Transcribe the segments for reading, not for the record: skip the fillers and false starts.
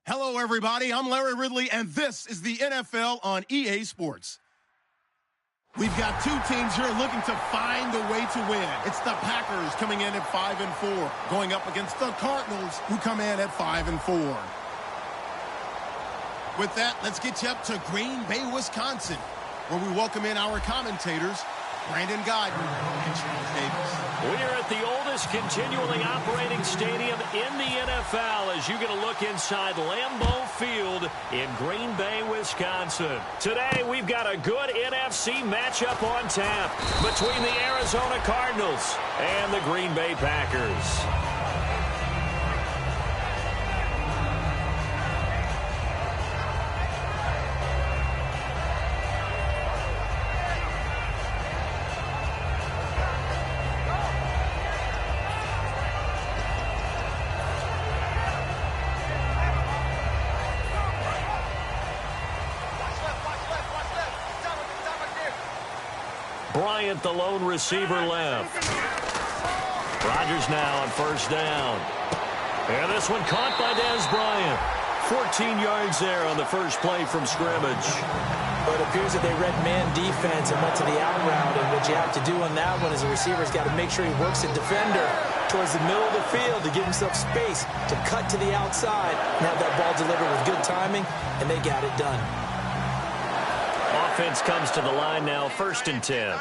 Hello, everybody. I'm Larry Ridley, and this is the NFL on EA Sports. We've got two teams here looking to find a way to win. It's the Packers coming in at 5-4, going up against the Cardinals, who come in at 5-4. With that, let's get you up to Green Bay, Wisconsin, where we welcome in our commentators, Brandon Guyton and Charles Davis. We're at the oldest continually operating stadium in the NFL as you get a look inside Lambeau Field in Green Bay, Wisconsin. Today, we've got a good NFC matchup on tap between the Arizona Cardinals and the Green Bay Packers. Bryant, the lone receiver, left. Rodgers now on first down. And this one caught by Dez Bryant. 14 yards there on the first play from scrimmage. But it appears that they read man defense and went to the out route. And what you have to do on that one is the receiver's got to make sure he works the defender towards the middle of the field to give himself space to cut to the outside and have that ball delivered with good timing, and they got it done. Offense comes to the line now, 1st and 10.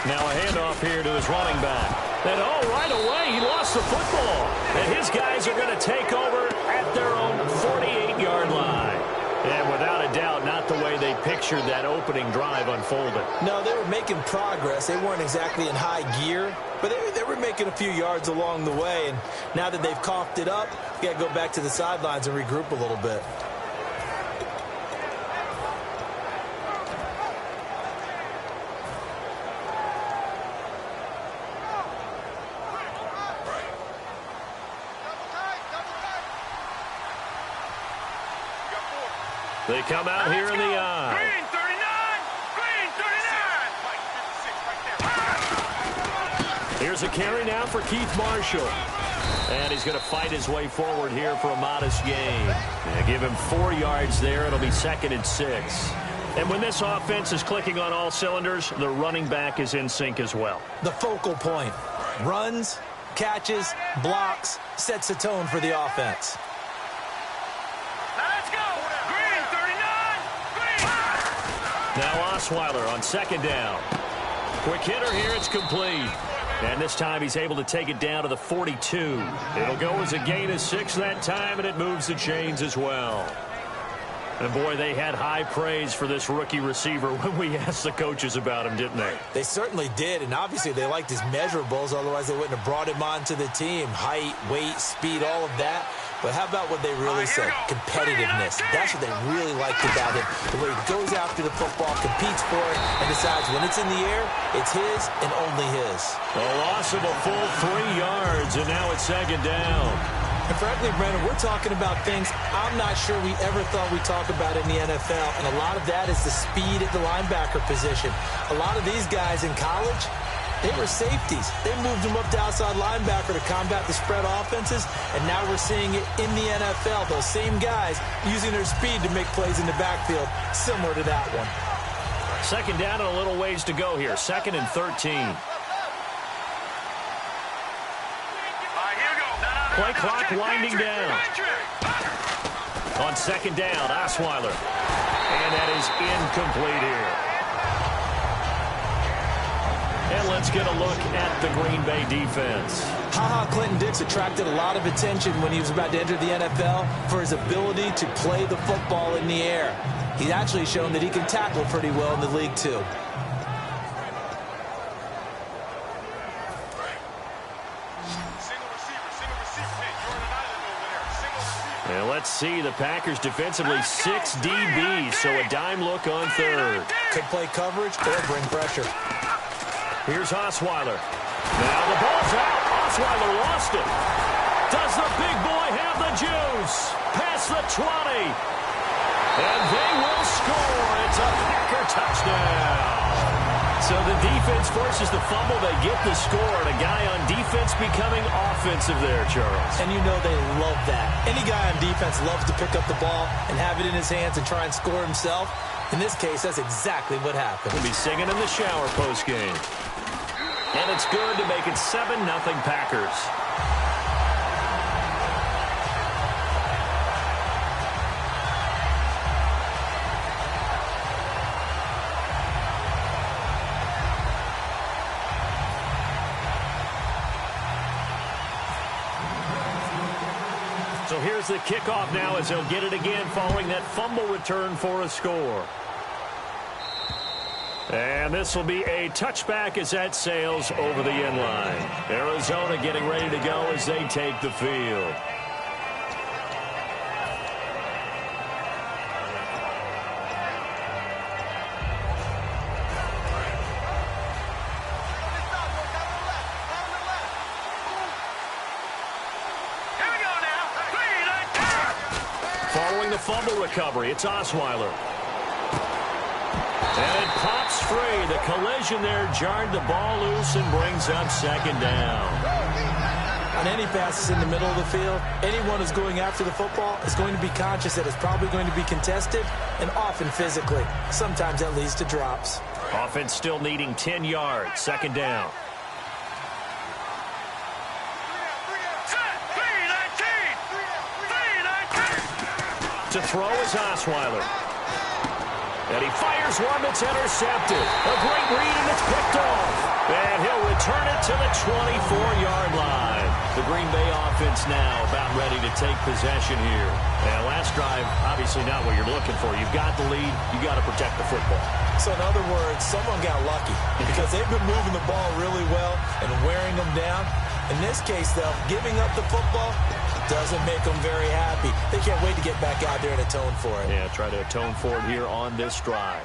Now a handoff here to his running back. And right away, he lost the football. And his guys are going to take over at their own 48-yard line. And without a doubt, not the way they pictured that opening drive unfolded. No, they were making progress. They weren't exactly in high gear, but they were making a few yards along the way. And now that they've coughed it up, you got to go back to the sidelines and regroup a little bit. They come out here in the eye. Green 39! Green 39! Here's a carry now for Keith Marshall. And he's going to fight his way forward here for a modest gain. Give him 4 yards there. It'll be 2nd and 6. And when this offense is clicking on all cylinders, the running back is in sync as well. The focal point. Runs, catches, blocks, sets the tone for the offense. Now Osweiler on 2nd down. Quick hitter here, it's complete. And this time he's able to take it down to the 42. It'll go as a gain of 6 that time, and it moves the chains as well. And boy, they had high praise for this rookie receiver when we asked the coaches about him, didn't they? They certainly did, and obviously they liked his measurables, otherwise they wouldn't have brought him onto the team. Height, weight, speed, all of that. But how about what they really said? Competitiveness. That's what they really liked about him. The way he goes after the football, competes for it, and decides when it's in the air, it's his and only his. A loss of a full 3 yards, and now it's 2nd down. And frankly, Brandon, we're talking about things I'm not sure we ever thought we'd talk about in the NFL, and a lot of that is the speed at the linebacker position. A lot of these guys in college, they were safeties. They moved them up to outside linebacker to combat the spread offenses, and now we're seeing it in the NFL. Those same guys using their speed to make plays in the backfield, similar to that one. 2nd down and a little ways to go here. 2nd and 13. Play clock winding down. On 2nd down, Osweiler. And that is incomplete here. And let's get a look at the Green Bay defense. Clinton Dix attracted a lot of attention when he was about to enter the NFL for his ability to play the football in the air. He's actually shown that he can tackle pretty well in the league, too. And let's see, the Packers defensively 6 DBs, so a dime look on 3rd. Could play coverage or bring pressure. Here's Osweiler. Now the ball's out. Osweiler lost it. Does the big boy have the juice? Past the 20. And they will score. It's a Packer touchdown. So the defense forces the fumble. They get the score, and a guy on defense becoming offensive there, Charles. And you know they love that. Any guy on defense loves to pick up the ball and have it in his hands and try and score himself. In this case, that's exactly what happened. He'll be singing in the shower postgame. And it's good to make it 7-0 Packers. So here's the kickoff now as they'll get it again following that fumble return for a score. And this will be a touchback as that sails over the end line. Arizona getting ready to go as they take the field. Following the fumble recovery, it's Osweiler. And it pops free. The collision there jarred the ball loose and brings up second down. On any passes in the middle of the field, anyone who's going after the football is going to be conscious that it's probably going to be contested and often physically. Sometimes that leads to drops. Offense still needing 10 yards. Second down. To throw is Osweiler. And he fires one that's intercepted. A great read, and it's picked off. And he'll return it to the 24-yard line. The Green Bay offense now about ready to take possession here. And last drive, obviously not what you're looking for. You've got the lead. You've got to protect the football. So in other words, someone got lucky because they've been moving the ball really well and wearing them down. In this case, though, giving up the football doesn't make them very happy. They can't wait to get back out there and atone for it. Yeah, try to atone for it here on this drive.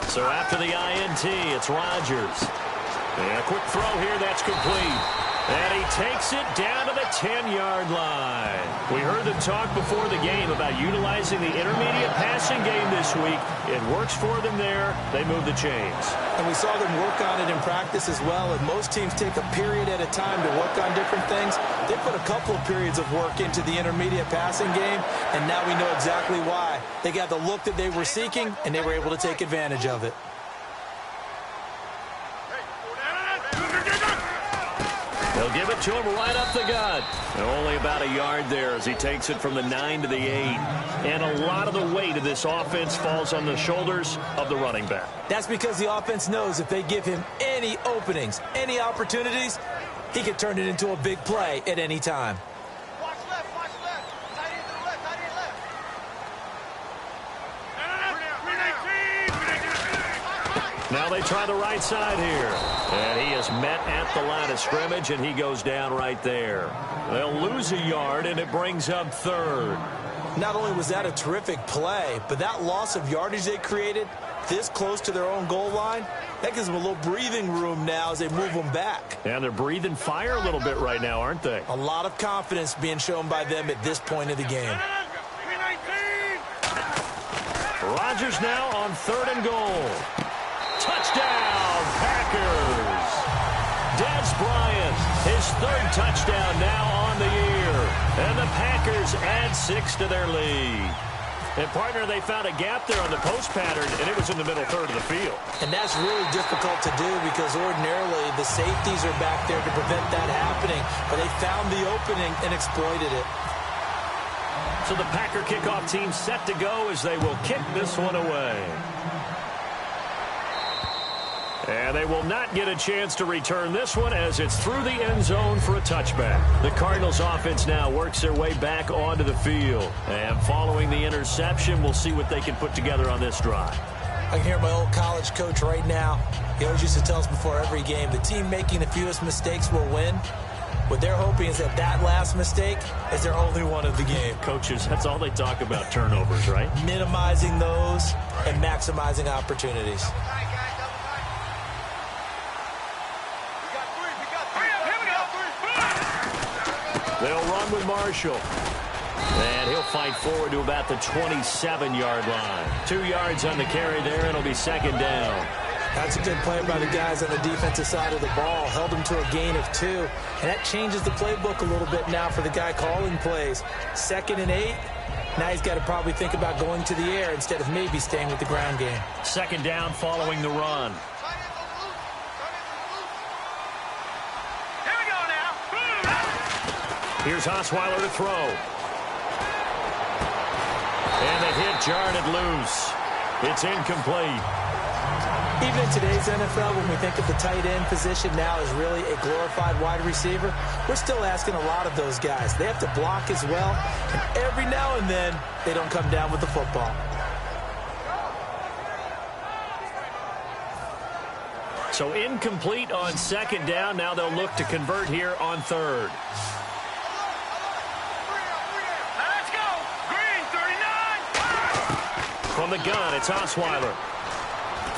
So after the INT, it's Rodgers. And a quick throw here, that's complete. And he takes it down to the 10-yard line. We heard them talk before the game about utilizing the intermediate passing game this week. It works for them there. They move the chains. And we saw them work on it in practice as well. And most teams take a period at a time to work on different things. They put a couple of periods of work into the intermediate passing game, and now we know exactly why. They got the look that they were seeking, and they were able to take advantage of it. They'll give it to him right up the gut. And only about a yard there as he takes it from the 9 to the 8. And a lot of the weight of this offense falls on the shoulders of the running back. That's because the offense knows if they give him any openings, any opportunities, he can turn it into a big play at any time. Watch left, watch left. Tight end to the left, tight end left. Now they try the right side here. And he is met at the line of scrimmage, and he goes down right there. They'll lose a yard, and it brings up third. Not only was that a terrific play, but that loss of yardage they created this close to their own goal line, that gives them a little breathing room now as they move them back. And they're breathing fire a little bit right now, aren't they? A lot of confidence being shown by them at this point of the game. Rodgers now on 3rd and goal. Touchdown, Packers. Dez Bryant, his 3rd touchdown now on the year. And the Packers add 6 to their lead. And, partner, they found a gap there on the post pattern, and it was in the middle third of the field. And that's really difficult to do because ordinarily the safeties are back there to prevent that happening. But they found the opening and exploited it. So the Packer kickoff team set to go as they will kick this one away. And they will not get a chance to return this one as it's through the end zone for a touchback. The Cardinals offense now works their way back onto the field. And following the interception, we'll see what they can put together on this drive. I can hear my old college coach right now. He always used to tell us before every game, the team making the fewest mistakes will win. What they're hoping is that that last mistake is their only one of the game. Coaches, that's all they talk about, turnovers, right? Minimizing those and maximizing opportunities. They'll run with Marshall. And he'll fight forward to about the 27-yard line. 2 yards on the carry there. It'll be second down. That's a good play by the guys on the defensive side of the ball. Held him to a gain of 2. And that changes the playbook a little bit now for the guy calling plays. 2nd and 8. Now he's got to probably think about going to the air instead of maybe staying with the ground game. Second down following the run. Here we go now. Here's Osweiler to throw. And the hit jarred it loose. It's incomplete. Even in today's NFL, when we think of the tight end position now as really a glorified wide receiver, we're still asking a lot of those guys. They have to block as well, and every now and then, they don't come down with the football. So incomplete on second down. Now they'll look to convert here on third. Let's go. Green, 39. From the gun, it's Osweiler.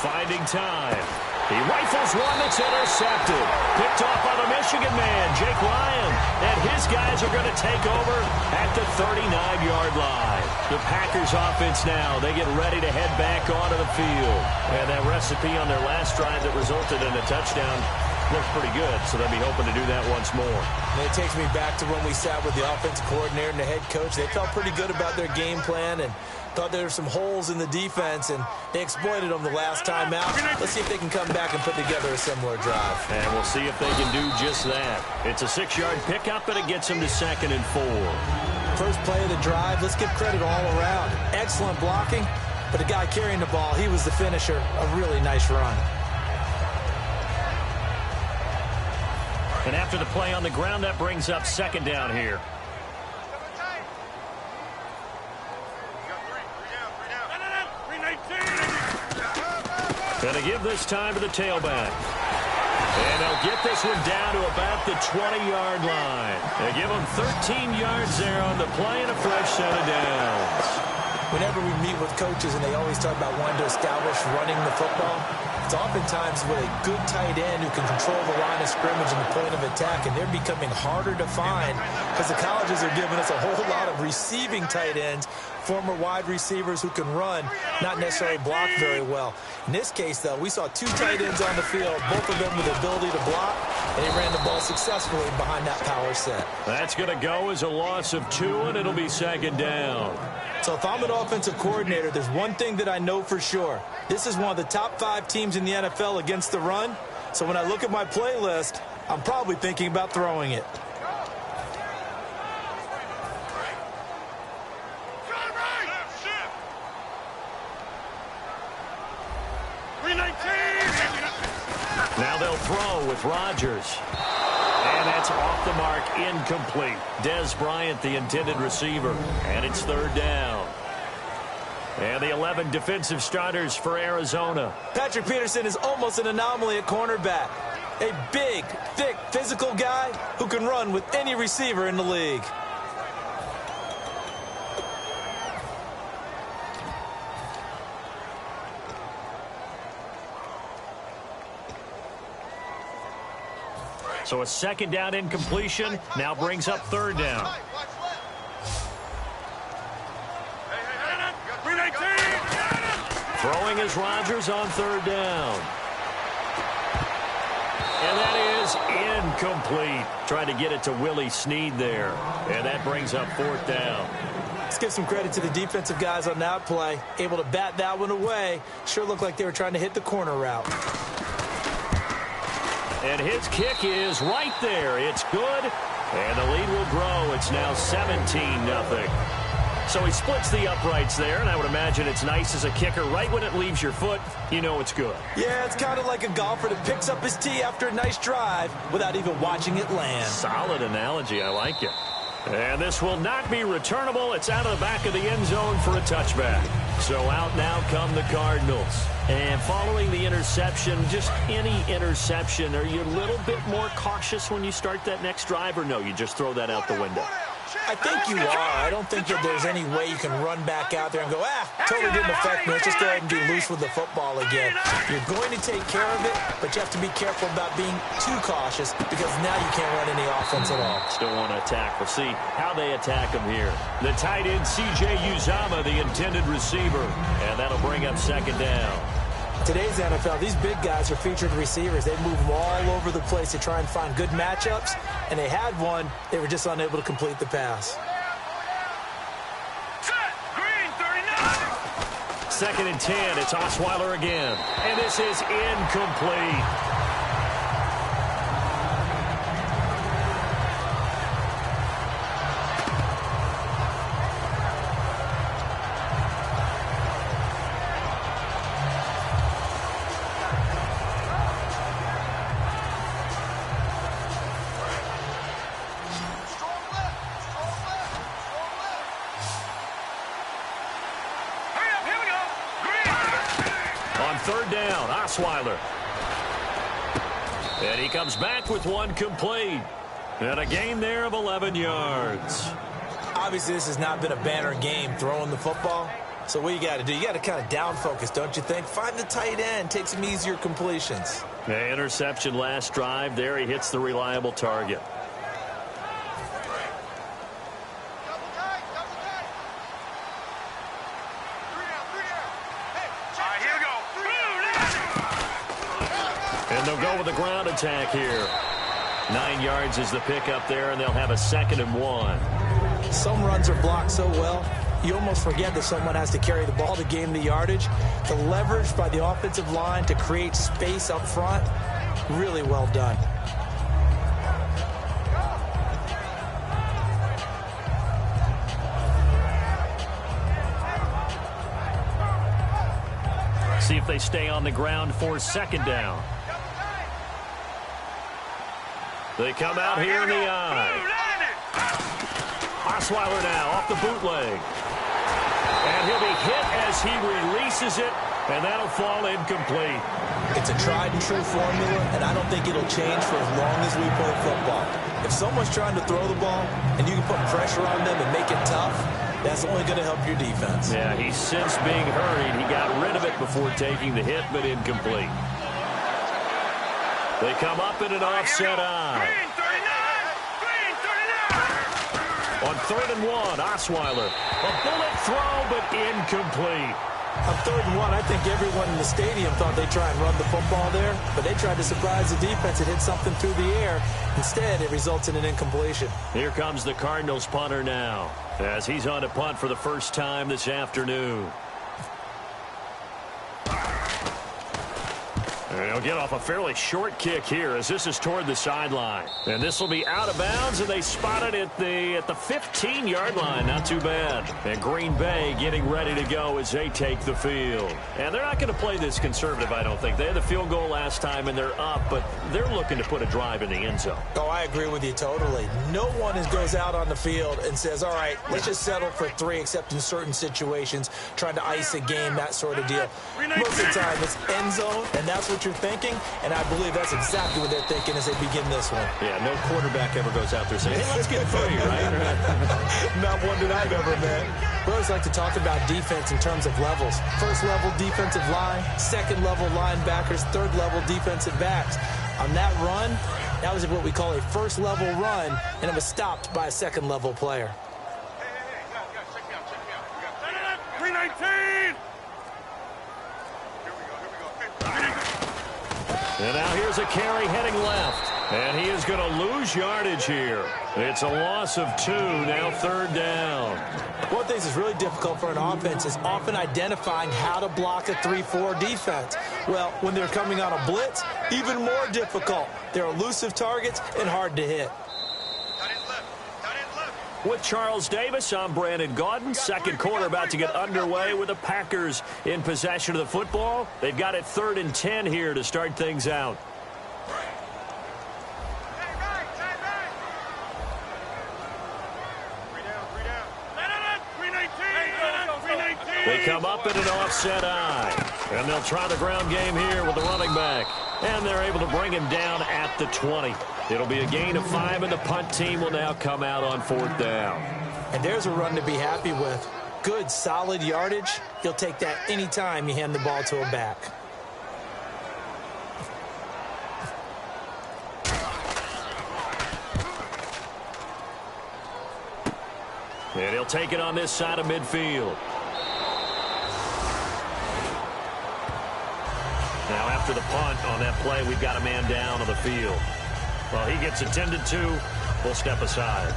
Finding time. He rifles one that's intercepted. Picked off by the Michigan man, Jake Lyon. And his guys are going to take over at the 39-yard line. The Packers offense now, they get ready to head back onto the field. And that recipe on their last drive that resulted in a touchdown looked pretty good, so they'll be hoping to do that once more. And it takes me back to when we sat with the offensive coordinator and the head coach. They felt pretty good about their game plan and thought there were some holes in the defense, and they exploited them the last time out. Let's see if they can come back and put together a similar drive. And we'll see if they can do just that. It's a 6-yard pickup, and it gets them to 2nd and 4. First play of the drive, let's give credit all around. Excellent blocking, but the guy carrying the ball, he was the finisher. A really nice run. And after the play on the ground, that brings up second down here. Going to give this time to the tailback. And they'll get this one down to about the 20-yard line. They give them 13 yards there on the play and a fresh set of downs. Whenever we meet with coaches and they always talk about wanting to establish running the football, it's oftentimes with a good tight end who can control the line of scrimmage and the point of attack, and they're becoming harder to find because the colleges are giving us a whole lot of receiving tight ends, former wide receivers who can run, not necessarily block very well. In this case, though, we saw 2 tight ends on the field, both of them with the ability to block, and they ran the ball successfully behind that power set. That's going to go as a loss of 2, and it'll be second down. So if I'm an offensive coordinator, there's one thing that I know for sure. This is one of the top 5 teams in the NFL against the run. So when I look at my playlist, I'm probably thinking about throwing it. Now they'll throw with Rodgers. And that's off the mark, incomplete. Dez Bryant, the intended receiver. And it's third down. And the 11 defensive starters for Arizona. Patrick Peterson is almost an anomaly at cornerback. A big, thick, physical guy who can run with any receiver in the league. So a second down incompletion now brings up third down. Throwing is Rodgers on third down. And that is incomplete. Trying to get it to Willie Snead there. And that brings up fourth down. Let's give some credit to the defensive guys on that play. Able to bat that one away. Sure looked like they were trying to hit the corner route. And his kick is right there. It's good. And the lead will grow. It's now 17-0. So he splits the uprights there, and I would imagine it's nice as a kicker. Right when it leaves your foot, you know it's good. Yeah, it's kind of like a golfer that picks up his tee after a nice drive without even watching it land. Solid analogy. I like it. And this will not be returnable. It's out of the back of the end zone for a touchback. So out now come the Cardinals. And following the interception, just any interception, are you a little bit more cautious when you start that next drive, or no, you just throw that out the window? I think you are. I don't think that there's any way you can run back out there and go, totally didn't affect me. Let's just go ahead and be loose with the football again. You're going to take care of it, but you have to be careful about being too cautious because now you can't run any offense at all. Still want to attack. We'll see how they attack him here. The tight end, C.J. Uzomah, the intended receiver, and that'll bring up second down. Today's NFL, these big guys are featured receivers. They move them all over the place to try and find good matchups, and they had one. They were just unable to complete the pass. Second and 10, it's Osweiler again, and this is incomplete. Third down, Osweiler. And he comes back with one complete. And a gain there of 11 yards. Obviously, this has not been a banner game throwing the football. So what you got to do, you got to kind of down focus, don't you think? Find the tight end, take some easier completions. The interception last drive. There he hits the reliable target. And they'll go with the ground attack here. 9 yards is the pickup there, and they'll have a 2nd and 1. Some runs are blocked so well, you almost forget that someone has to carry the ball to gain the yardage. The leverage by the offensive line to create space up front, really well done. See if they stay on the ground for second down. They come out here in the eye. Osweiler now off the bootleg. And he'll be hit as he releases it, and that'll fall incomplete. It's a tried-and-true formula, and I don't think it'll change for as long as we play football. If someone's trying to throw the ball, and you can put pressure on them and make it tough, that's only going to help your defense. Yeah, he's since being hurried. He got rid of it before taking the hit, but incomplete. They come up in an offset eye. On 3rd and 1, Osweiler. A bullet throw, but incomplete. On 3rd and 1, I think everyone in the stadium thought they'd try and run the football there, but they tried to surprise the defense and hit something through the air. Instead, it results in an incompletion. Here comes the Cardinals punter now, as he's on to punt for the first time this afternoon. And he'll get off a fairly short kick here as this is toward the sideline. And this will be out of bounds, and they spot it at the 15-yard line. Not too bad. And Green Bay getting ready to go as they take the field. And they're not going to play this conservative, I don't think. They had the field goal last time, and they're up, but they're looking to put a drive in the end zone. Oh, I agree with you totally. No one goes out on the field and says, all right, let's just settle for 3, except in certain situations, trying to ice a game, that sort of deal. Most of the time, it's end zone, and that's what you're thinking, and I believe that's exactly what they're thinking as they begin this one. Yeah, no quarterback ever goes out there saying, hey, let's get 3, right? Not one that I've ever met. We always like to talk about defense in terms of levels. First level defensive line, second level linebackers, third level defensive backs. On that run, that was what we call a first level run, and it was stopped by a second level player. Check me out. 319! And now here's a carry heading left. And he is going to lose yardage here. It's a loss of 2, now 3rd down. One thing that's really difficult for an offense is often identifying how to block a 3-4 defense. Well, when they're coming on a blitz, even more difficult. They're elusive targets and hard to hit. With Charles Davis, I'm Brandon Gaudin. Second quarter about to get underway with the Packers in possession of the football. They've got it 3rd and 10 here to start things out. They come up in an offset eye. And they'll try the ground game here with the running back. And they're able to bring him down at the 20. It'll be a gain of 5, and the punt team will now come out on 4th down. And there's a run to be happy with. Good, solid yardage. You'll take that anytime you hand the ball to a back. And he'll take it on this side of midfield. Now after the punt on that play, we've got a man down on the field. Well, he gets attended to. We'll step aside.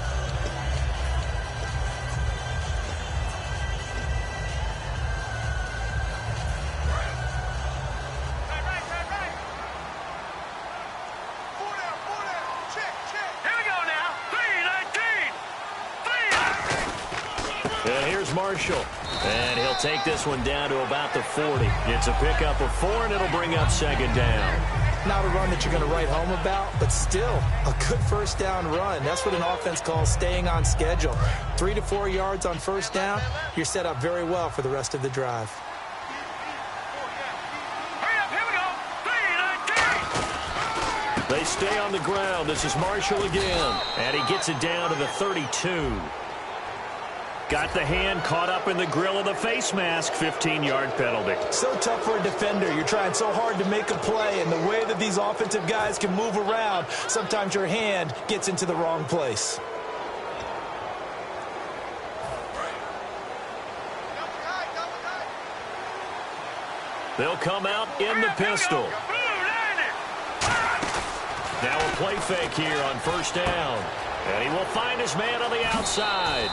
And here's Marshall. And he'll take this one down to about the 40. It's a pickup of 4, and it'll bring up 2nd down. Not a run that you're going to write home about, but still a good first down run. That's what an offense calls staying on schedule. 3 to 4 yards on first down, you're set up very well for the rest of the drive. They stay on the ground. This is Marshall again. And he gets it down to the 32. Got the hand caught up in the grill of the face mask. 15-yard penalty. So tough for a defender. You're trying so hard to make a play, and the way that these offensive guys can move around, sometimes your hand gets into the wrong place. They'll come out in the pistol. Now a play fake here on first down. And he will find his man on the outside.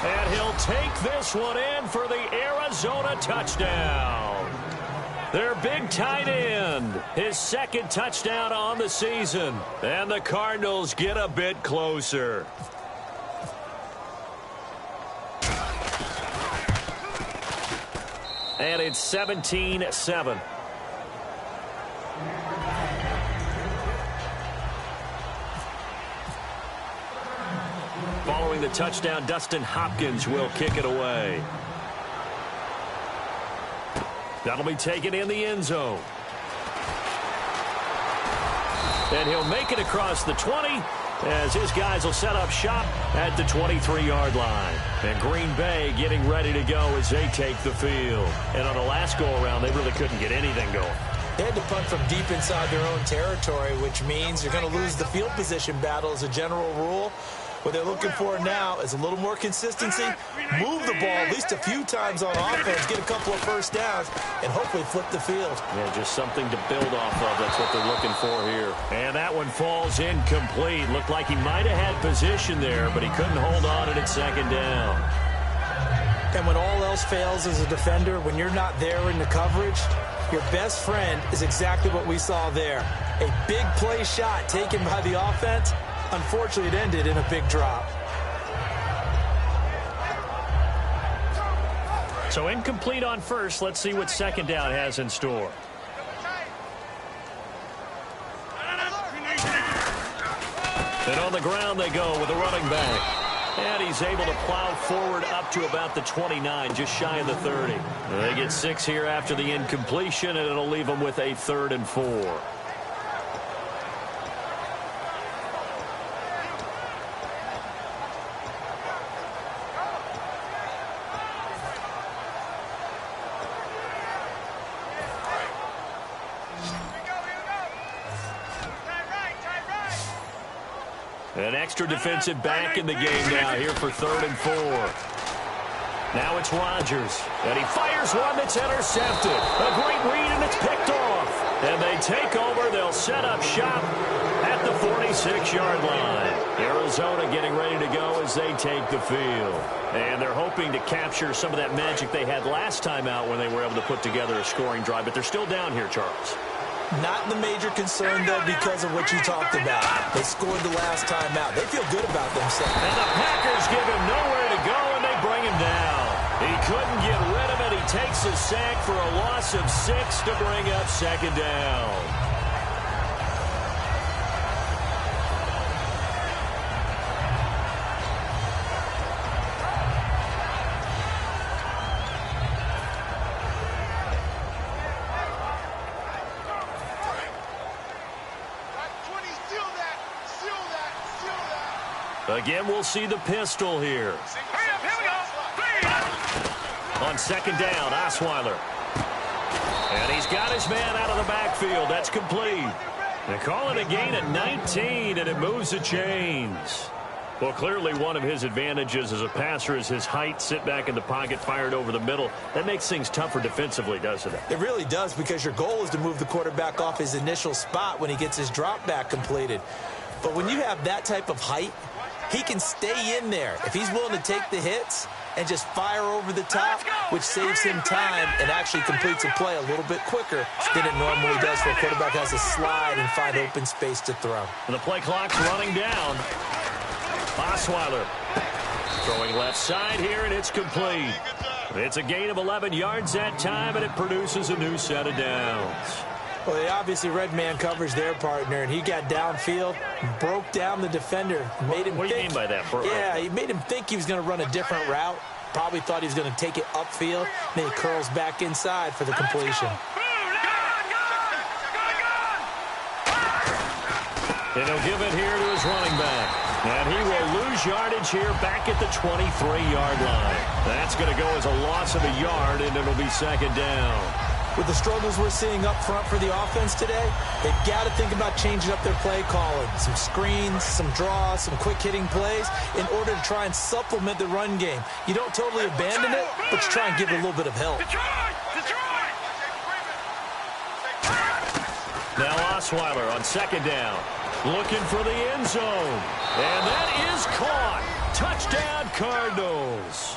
And he'll take this one in for the Arizona touchdown. Their big tight end, his 2nd touchdown on the season. And the Cardinals get a bit closer. And it's 17-7. Following the touchdown, Dustin Hopkins will kick it away. That'll be taken in the end zone. And he'll make it across the 20 as his guys will set up shop at the 23-yard line. And Green Bay getting ready to go as they take the field. And on the last go-around, they really couldn't get anything going. They had to punt from deep inside their own territory, which means you're going to lose the field position battle as a general rule. What they're looking for now is a little more consistency, move the ball at least a few times on offense, get a couple of first downs, and hopefully flip the field. Yeah, just something to build off of. That's what they're looking for here. And that one falls incomplete. Looked like he might have had position there, but he couldn't hold on at 2nd down. And when all else fails as a defender, when you're not there in the coverage, your best friend is exactly what we saw there. A big play shot taken by the offense. Unfortunately, it ended in a big drop. So incomplete on first. Let's see what 2nd down has in store. And on the ground they go with a running back. And he's able to plow forward up to about the 29, just shy of the 30. And they get 6 here after the incompletion, and it'll leave them with a 3rd and 4. An extra defensive back in the game now here for 3rd and 4. Now it's Rodgers, and he fires one that's intercepted. A great read, and it's picked off. And they take over. They'll set up shop at the 46-yard line. Arizona getting ready to go as they take the field. And they're hoping to capture some of that magic they had last time out when they were able to put together a scoring drive. But they're still down here, Charles. Not the major concern, though, because of what you talked about. They scored the last time out. They feel good about themselves. And the Packers give him nowhere to go, and they bring him down. He couldn't get rid of it. He takes a sack for a loss of 6 to bring up 2nd down. Again, we'll see the pistol here. Hurry up, here we go. On second down, Osweiler. And he's got his man out of the backfield. That's complete. They call it a gain at 19, and it moves the chains. Well, clearly one of his advantages as a passer is his height. Sit back in the pocket, fired over the middle. That makes things tougher defensively, doesn't it? It really does, because your goal is to move the quarterback off his initial spot when he gets his drop back completed. But when you have that type of height, he can stay in there if he's willing to take the hits and just fire over the top, which saves him time and actually completes a play a little bit quicker than it normally does for a quarterback who has to slide and find open space to throw. And the play clock's running down. Osweiler throwing left side here, and it's complete. It's a gain of 11 yards that time, and it produces a new set of downs. Well, they obviously read man coverage their partner, and he got downfield, broke down the defender, made him What do you mean by that? Yeah, he made him think he was going to run a different route. Probably thought he was going to take it upfield. Then he curls back inside for the completion. And he'll give it here to his running back. And he will lose yardage here back at the 23-yard line. That's going to go as a loss of a yard, and it'll be second down. With the struggles we're seeing up front for the offense today, they've got to think about changing up their play calling. Some screens, some draws, some quick-hitting plays in order to try and supplement the run game. You don't totally abandon it, but you try and give it a little bit of help. Now Osweiler on second down, looking for the end zone. And that is caught. Touchdown, Cardinals.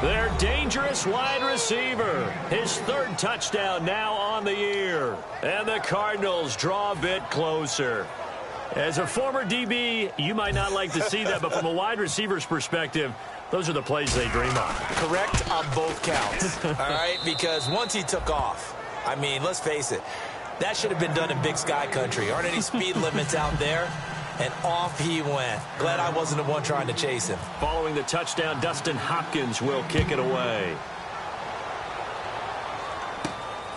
Their dangerous wide receiver. His third touchdown now on the year. And the Cardinals draw a bit closer. As a former DB, you might not like to see that, but from a wide receiver's perspective, those are the plays they dream of. Correct on both counts, all right? Because once he took off, I mean, let's face it, that should have been done in Big Sky country. Aren't any speed limits out there? And off he went. Glad I wasn't the one trying to chase him. Following the touchdown, Dustin Hopkins will kick it away.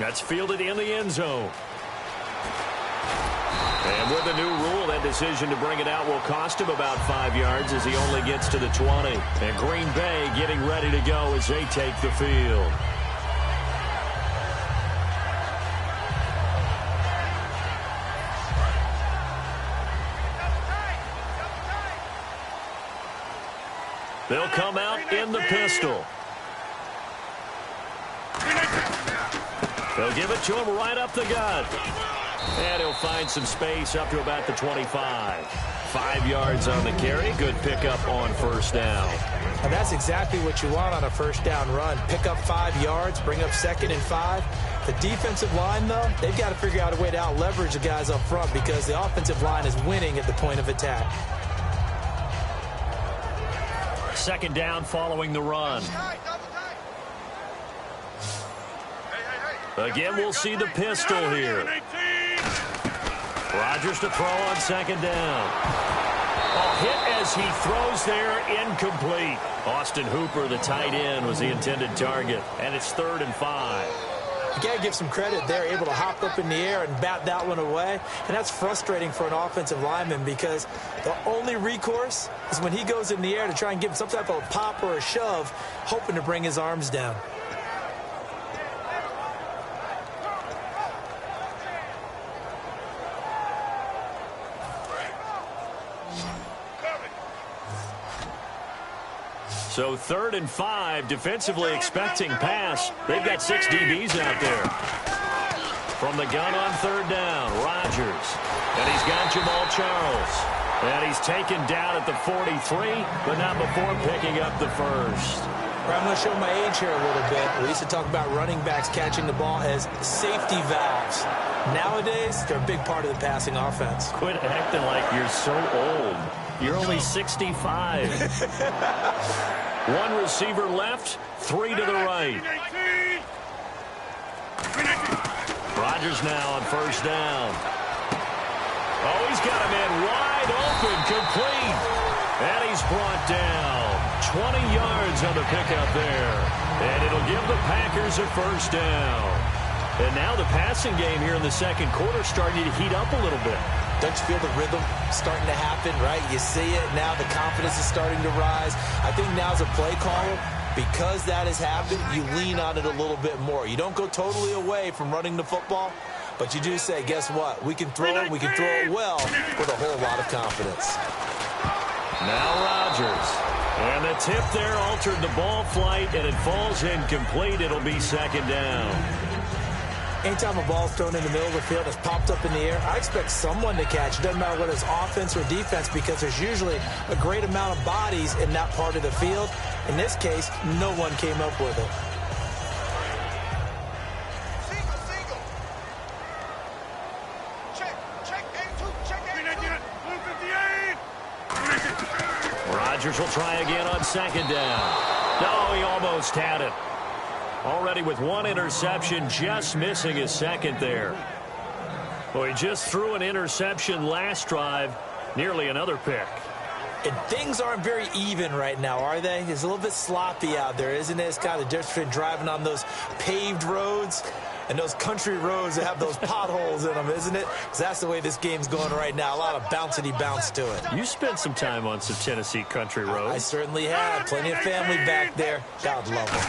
That's fielded in the end zone. And with the new rule, that decision to bring it out will cost him about 5 yards as he only gets to the 20. And Green Bay getting ready to go as they take the field. They'll come out in the pistol. They'll give it to him right up the gut. And he'll find some space up to about the 25. 5 yards on the carry. Good pickup on first down. And that's exactly what you want on a first down run. Pick up 5 yards, bring up 2nd and 5. The defensive line, though, they've got to figure out a way to out-leverage the guys up front because the offensive line is winning at the point of attack. Second down following the run. Again, we'll see the pistol here. Rodgers to throw on second down. A hit as he throws there, incomplete. Austin Hooper, the tight end, was the intended target. And it's 3rd and 5. You got to give some credit. They're able to hop up in the air and bat that one away. And that's frustrating for an offensive lineman because the only recourse is when he goes in the air to try and give some type of a pop or a shove, hoping to bring his arms down. So 3rd and 5, defensively expecting pass. They've got 6 DBs out there. From the gun on 3rd down, Rodgers. And he's got Jamal Charles. And he's taken down at the 43, but not before picking up the first. I'm going to show my age here a little bit. We used to talk about running backs catching the ball as safety valves. Nowadays, they're a big part of the passing offense. Quit acting like you're so old. You're only 65. One receiver left, 3 to the right. Rodgers now on first down. Oh, he's got a man wide open, complete. And he's brought down. 20 yards on the pickup there. And it'll give the Packers a first down. And now the passing game here in the second quarter starting to heat up a little bit. Don't you feel the rhythm starting to happen, right? You see it now. The confidence is starting to rise. I think now as a play caller, because that has happened, you lean on it a little bit more. You don't go totally away from running the football, but you do say, guess what? We can throw it. We can throw it well with a whole lot of confidence. Now Rodgers. And the tip there altered the ball flight, and it falls incomplete. It'll be second down. Anytime a ball's thrown in the middle of the field, it's popped up in the air, I expect someone to catch. It doesn't matter whether it's offense or defense, because there's usually a great amount of bodies in that part of the field. In this case, no one came up with it. Single. Check, A2, check A2. Rodgers will try again on second down. No, he almost had it. Already with one interception, just missing his second there. Well, he just threw an interception last drive, nearly another pick. And things aren't very even right now, are they? It's a little bit sloppy out there, isn't it? It's kind of the difference between driving on those paved roads and those country roads that have those potholes in them, isn't it? Because that's the way this game's going right now. A lot of bouncy bounce to it. You spent some time on some Tennessee country roads. I certainly have. Plenty of family back there. God love them.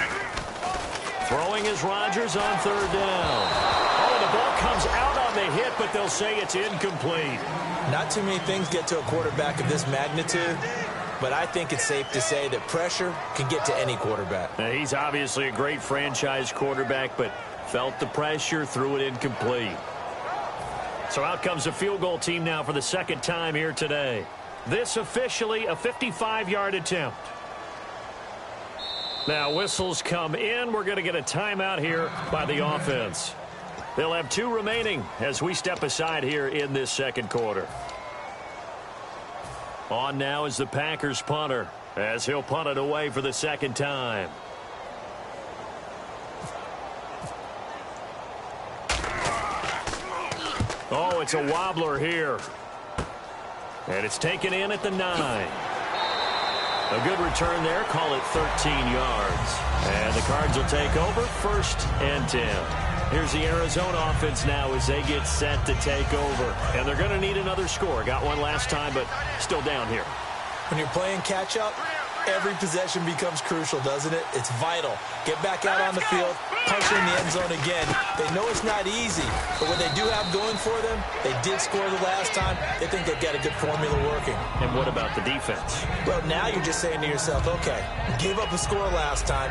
Throwing is Rodgers on third down. Oh, the ball comes out on the hit, but they'll say it's incomplete. Not too many things get to a quarterback of this magnitude, but I think it's safe to say that pressure can get to any quarterback. Now, he's obviously a great franchise quarterback, but felt the pressure, threw it incomplete. So out comes the field goal team now for the second time here today. This officially a 55-yard attempt. Now whistles come in. We're going to get a timeout here by the offense. They'll have 2 remaining as we step aside here in this second quarter. On now is the Packers punter as he'll punt it away for the second time. Oh, it's a wobbler here. And it's taken in at the 9. A good return there. Call it 13 yards. And the Cards will take over 1st and 10. Here's the Arizona offense now as they get set to take over. And they're going to need another score. Got one last time, but still down here. When you're playing catch-up, every possession becomes crucial, doesn't it? It's vital. Get back out on the field, punch in the end zone again. They know it's not easy, but what they do have going for them, they did score the last time. They think they've got a good formula working. And what about the defense? Well, now you're just saying to yourself, okay, gave up a score last time.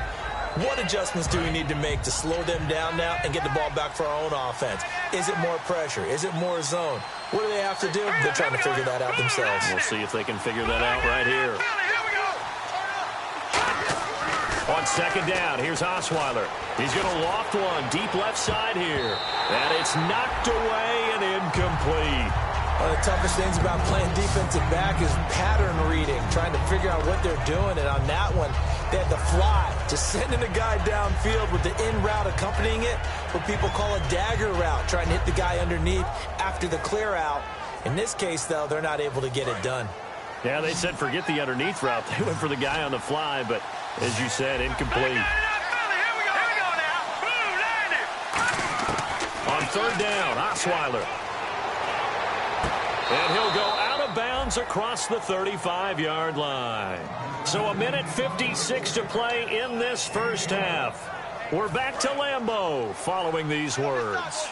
What adjustments do we need to make to slow them down now and get the ball back for our own offense? Is it more pressure? Is it more zone? What do they have to do? They're trying to figure that out themselves. We'll see if they can figure that out right here. On second down, here's Osweiler. He's going to loft one deep left side here. And it's knocked away and incomplete. One of the toughest things about playing defensive back is pattern reading, trying to figure out what they're doing. And on that one, they had the fly, just sending a guy downfield with the in route accompanying it, what people call a dagger route, trying to hit the guy underneath after the clear out. In this case, though, they're not able to get it done. Yeah, they said forget the underneath route. They went for the guy on the fly, but as you said, incomplete. On third down, Osweiler. And he'll go out of bounds across the 35-yard line. So a minute 56 to play in this first half. We're back to Lambeau following these words.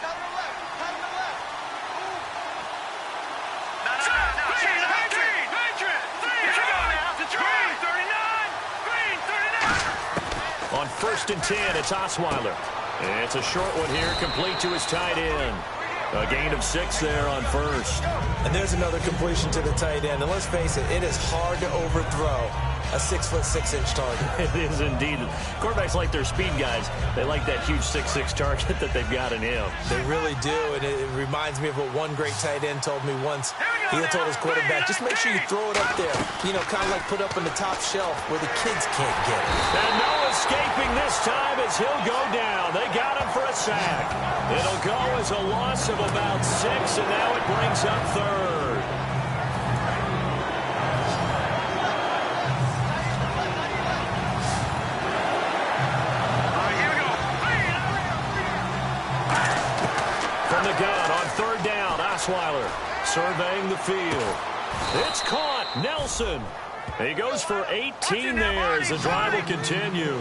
On 1st and 10, it's Osweiler. It's a short one here, complete to his tight end. A gain of 6 there on 1st. And there's another completion to the tight end. And let's face it, it is hard to overthrow a 6'6" target. It is indeed. Quarterbacks like their speed guys. They like that huge 6'6" target that they've got in him. They really do, and it reminds me of what one great tight end told me once. He had told his quarterback, just make sure you throw it up there. You know, kind of like put up on the top shelf where the kids can't get it. And no escaping this time as he'll go down. They got him for a sack. It'll go as a loss of about 6, and now it brings up 3rd. surveying the field. It's caught. Nelson. He goes for 18 there as the drive will continue.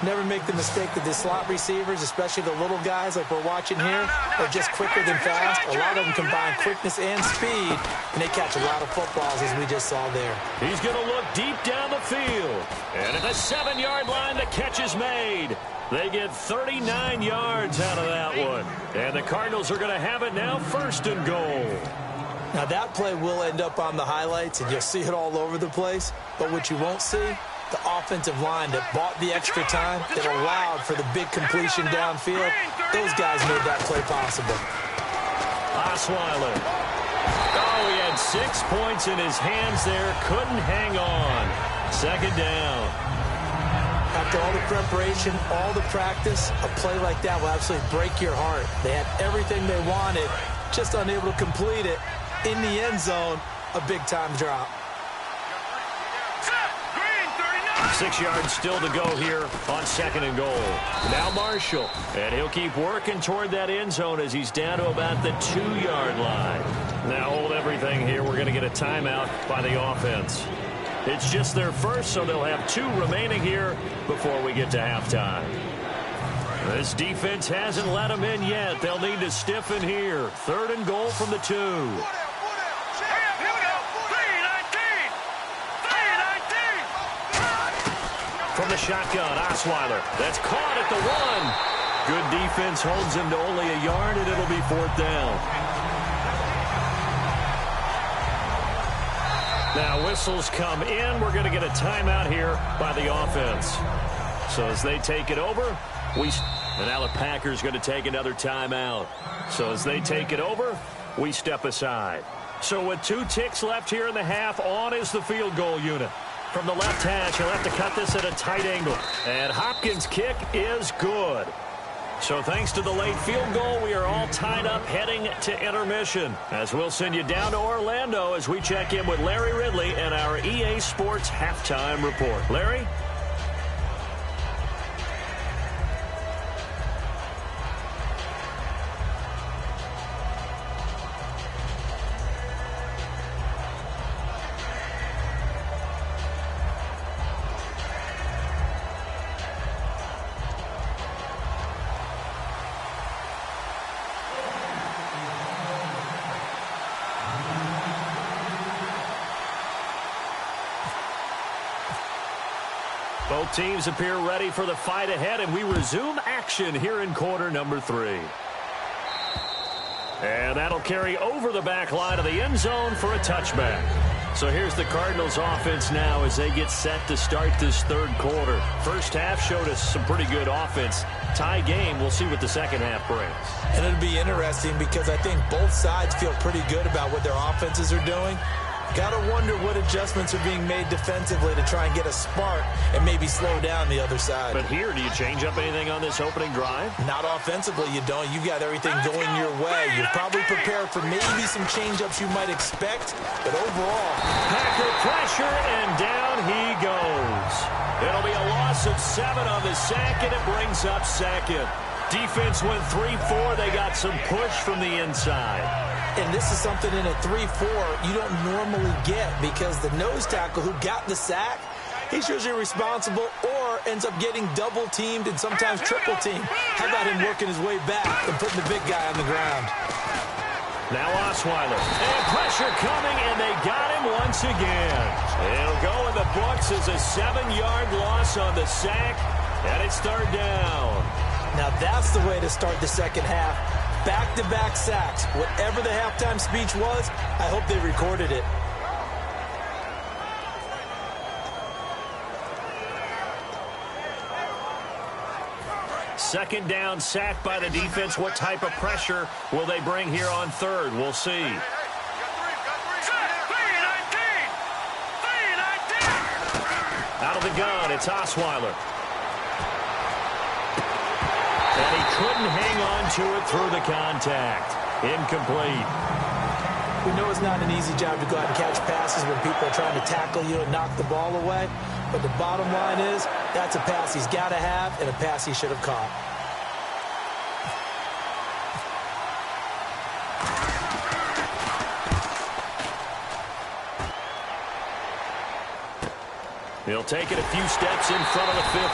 Never make the mistake that the slot receivers, especially the little guys like we're watching here, are just quicker than fast. A lot of them combine quickness and speed, and they catch a lot of footballs, as we just saw there. He's going to look deep down the field. And at the 7-yard line, the catch is made. They get 39 yards out of that one. And the Cardinals are going to have it now, 1st and goal. Now, that play will end up on the highlights, and you'll see it all over the place. But what you won't see, the offensive line that bought the extra time, that allowed for the big completion downfield, those guys made that play possible. Osweiler. Oh, he had 6 points in his hands there. Couldn't hang on. 2nd down. After all the preparation, all the practice, a play like that will absolutely break your heart. They had everything they wanted, just unable to complete it. In the end zone, a big-time drop. 6 yards still to go here on 2nd and goal. Now Marshall, and he'll keep working toward that end zone as he's down to about the 2-yard line. Now hold everything here. We're going to get a timeout by the offense. It's just their first, so they'll have 2 remaining here before we get to halftime. This defense hasn't let them in yet. They'll need to stiffen here. 3rd and goal from the 2. From the shotgun, Osweiler. That's caught at the 1. Good defense holds him to only a yard, and it'll be 4th down. Now whistles come in. We're going to get a timeout here by the offense. So as they take it over, and now the Packers going to take another timeout. So as they take it over, we step aside. So with 2 ticks left here in the half, on is the field goal unit. From the left hash, he'll have to cut this at a tight angle. And Hopkins' kick is good. So thanks to the late field goal, we are all tied up heading to intermission. As we'll send you down to Orlando as we check in with Larry Ridley and our EA Sports Halftime Report. Larry? Both teams appear ready for the fight ahead, and we resume action here in quarter number 3. And that'll carry over the back line of the end zone for a touchback. So here's the Cardinals offense now as they get set to start this 3rd quarter. First half showed us some pretty good offense. Tie game, we'll see what the second half brings. And it'll be interesting because I think both sides feel pretty good about what their offenses are doing. Got to wonder what adjustments are being made defensively to try and get a spark and maybe slow down the other side. But here, do you change up anything on this opening drive? Not offensively, you don't. You've got everything going your way. You're probably prepared for maybe some change-ups you might expect, but overall, Packer pressure, and down he goes. It'll be a loss of 7 on the sack, and it brings up 2nd. Defense went 3-4. They got some push from the inside. And this is something in a 3-4 you don't normally get because the nose tackle who got the sack, he's usually responsible or ends up getting double-teamed and sometimes triple-teamed. How about him working his way back and putting the big guy on the ground? Now Osweiler. And pressure coming, and they got him once again. It'll go in the books as a 7-yard loss on the sack, and it's 3rd down. Now that's the way to start the second half. Back-to-back sacks. Whatever the halftime speech was, I hope they recorded it. Second down, sack by the defense. What type of pressure will they bring here on 3rd? We'll see. Out of the gun, it's Osweiler. And he couldn't hang on to it through the contact. Incomplete. We know it's not an easy job to go out and catch passes when people are trying to tackle you and knock the ball away. But the bottom line is, that's a pass he's got to have and a pass he should have caught. He'll take it a few steps in front of the 50.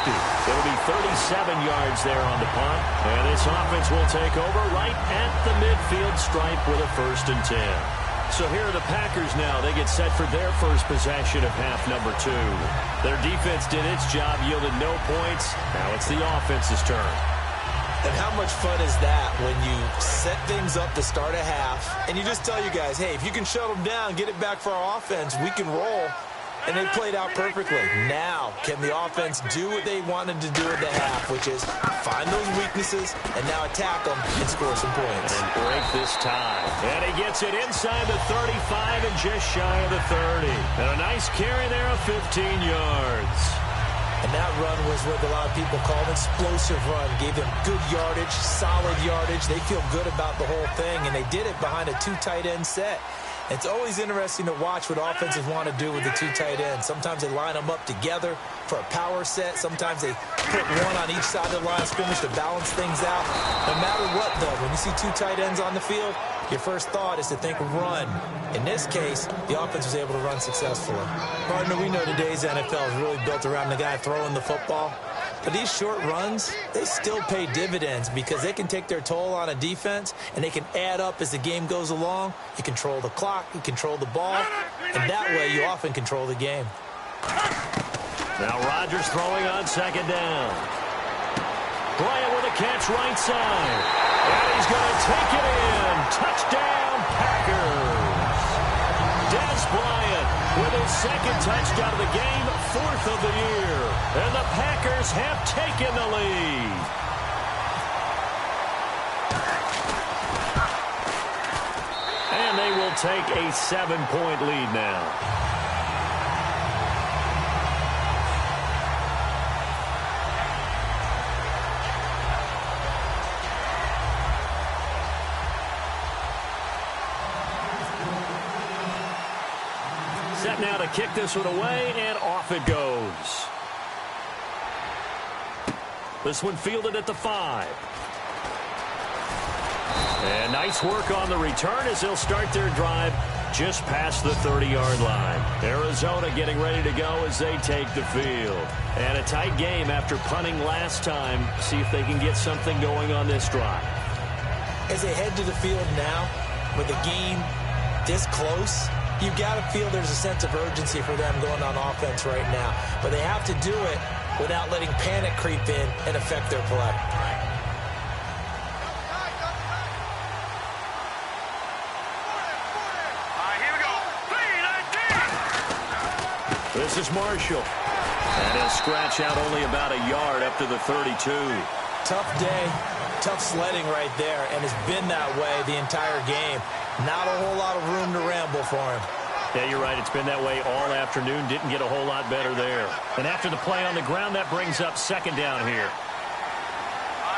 It'll be 37 yards there on the punt. And this offense will take over right at the midfield stripe with a 1st and 10. So here are the Packers now. They get set for their first possession of half number 2. Their defense did its job, yielded no points. Now it's the offense's turn. And how much fun is that when you set things up to start a half and you just tell you guys, hey, if you can shut them down, get it back for our offense, we can roll. And they played out perfectly. Now, can the offense do what they wanted to do at the half, which is find those weaknesses and now attack them and score some points. And break this tie. And he gets it inside the 35 and just shy of the 30. And a nice carry there of 15 yards. And that run was what a lot of people call an explosive run. Gave them good yardage, solid yardage. They feel good about the whole thing, and they did it behind a 2 tight end set. It's always interesting to watch what offenses want to do with the 2 tight ends. Sometimes they line them up together for a power set. Sometimes they put one on each side of the line of scrimmage to balance things out. No matter what, though, when you see 2 tight ends on the field, your first thought is to think run. In this case, the offense was able to run successfully. Partner, we know today's NFL is really built around the guy throwing the football. But these short runs, they still pay dividends because they can take their toll on a defense and they can add up as the game goes along. You control the clock, you control the ball, and that way you often control the game. Now Rodgers throwing on 2nd down. Bryant with a catch right side. And he's going to take it in. Touchdown, Packers. Dez Bryant with his 2nd touchdown of the game, 4th of the year. And the Packers have taken the lead. And they will take a 7-point lead now. Set now to kick this one away, and off it goes. This one fielded at the 5. And nice work on the return as they'll start their drive just past the 30-yard line. Arizona getting ready to go as they take the field. And a tight game after punting last time. See if they can get something going on this drive. As they head to the field now, with the game this close, you've got to feel there's a sense of urgency for them going on offense right now. But they have to do it without letting panic creep in and affect their play. Here we go. This is Marshall. And he'll scratch out only about a yard up to the 32. Tough day, tough sledding right there, and it's been that way the entire game. Not a whole lot of room to ramble for him. Yeah, you're right. It's been that way all afternoon. Didn't get a whole lot better there. And after the play on the ground, that brings up 2nd down here.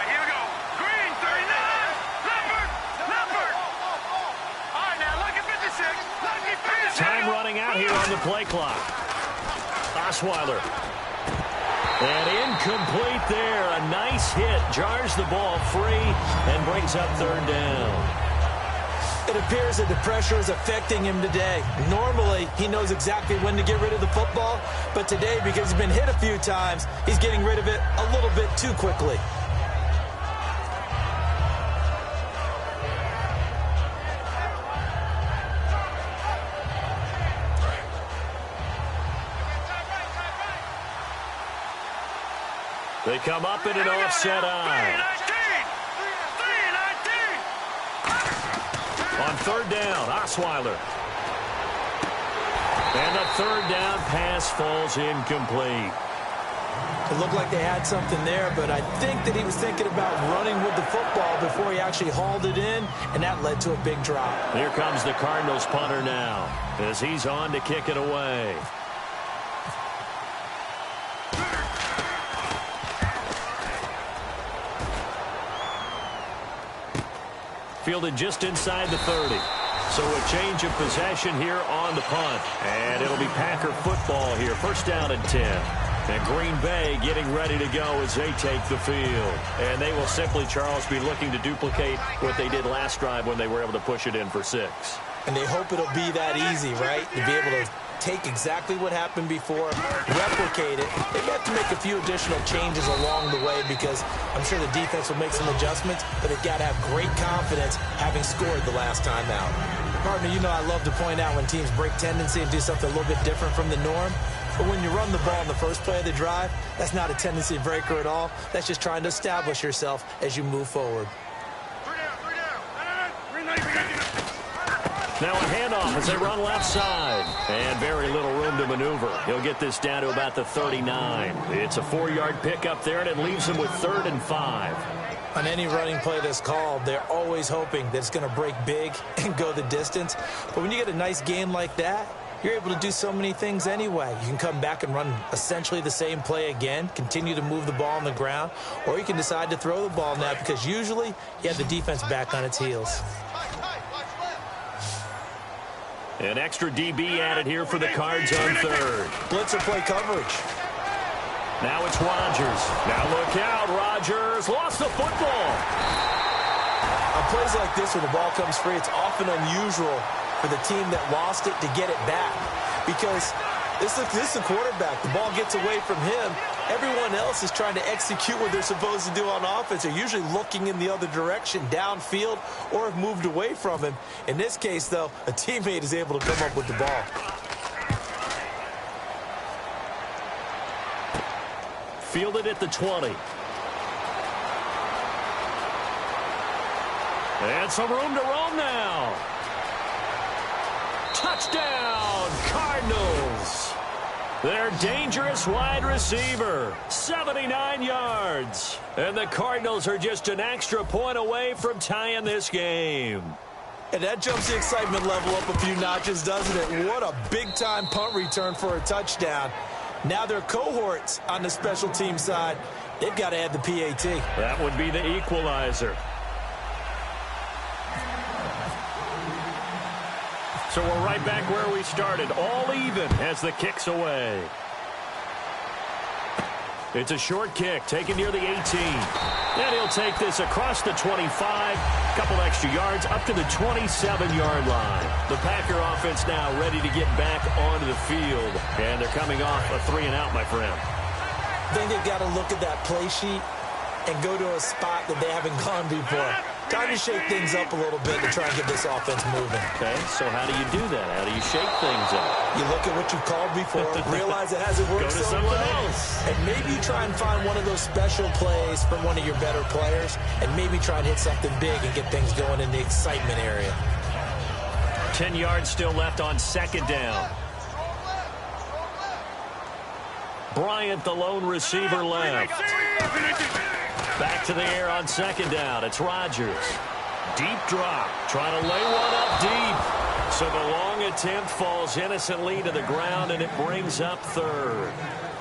Here we go. Green, 39. Leopard. All right, now, lucky 56. Lucky 56. Time running out here on the play clock. Osweiler. And incomplete there. A nice hit. Jars the ball free and brings up 3rd down. It appears that the pressure is affecting him today. Normally, he knows exactly when to get rid of the football, but today, because he's been hit a few times, he's getting rid of it a little bit too quickly. They come up in an offset eye. On 3rd down, Osweiler. And the 3rd down pass falls incomplete. It looked like they had something there, but I think that he was thinking about running with the football before he actually hauled it in, and that led to a big drop. Here comes the Cardinals punter now as he's on to kick it away. Fielded just inside the 30. So a change of possession here on the punt. And it'll be Packer football here. 1st down and 10. And Green Bay getting ready to go as they take the field. And they will simply, Charles, be looking to duplicate what they did last drive when they were able to push it in for 6. And they hope it'll be that easy, right? To be able to take exactly what happened before, replicate it. They may have to make a few additional changes along the way because I'm sure the defense will make some adjustments, but they've got to have great confidence having scored the last time out. Partner, you know I love to point out when teams break tendency and do something a little bit different from the norm. But when you run the ball in the first play of the drive, that's not a tendency breaker at all. That's just trying to establish yourself as you move forward. Now a handoff as they run left side. And very little room to maneuver. He'll get this down to about the 39. It's a 4-yard pickup there, and it leaves him with 3rd and 5. On any running play that's called, they're always hoping that it's going to break big and go the distance. But when you get a nice gain like that, you're able to do so many things anyway. You can come back and run essentially the same play again, continue to move the ball on the ground, or you can decide to throw the ball now because usually you have the defense back on its heels. An extra DB added here for the Cards on 3rd. Blitzer play coverage. Now it's Rodgers. Now look out, Rodgers lost the football. On plays like this where the ball comes free, it's often unusual for the team that lost it to get it back because this is the quarterback. The ball gets away from him. Everyone else is trying to execute what they're supposed to do on offense. They're usually looking in the other direction, downfield, or have moved away from him. In this case, though, a teammate is able to come up with the ball. Fielded at the 20. And some room to roam now. Touchdown, Cardinals. Their dangerous wide receiver, 79 yards. And the Cardinals are just an extra point away from tying this game. And that jumps the excitement level up a few notches, doesn't it? What a big-time punt return for a touchdown. Now their cohorts on the special team side, they've got to add the PAT. That would be the equalizer. So we're right back where we started, all even as the kick's away. It's a short kick taken near the 18. And he'll take this across the 25, couple extra yards up to the 27-yard line. The Packer offense now ready to get back onto the field. And they're coming off a 3-and-out, my friend. I think they've got to look at that play sheet and go to a spot that they haven't gone before. Time to shake things up a little bit to try and get this offense moving. Okay, so how do you do that? How do you shake things up? You look at what you've called before, realize it hasn't worked Go to so something well, else. and maybe try and find one of those special plays from one of your better players, and maybe try and hit something big and get things going in the excitement area. 10 yards still left on 2nd down. Bryant, the lone receiver, left. Back to the air on 2nd down. It's Rodgers. Deep drop. Trying to lay one up deep. So the long attempt falls innocently to the ground, and it brings up 3rd.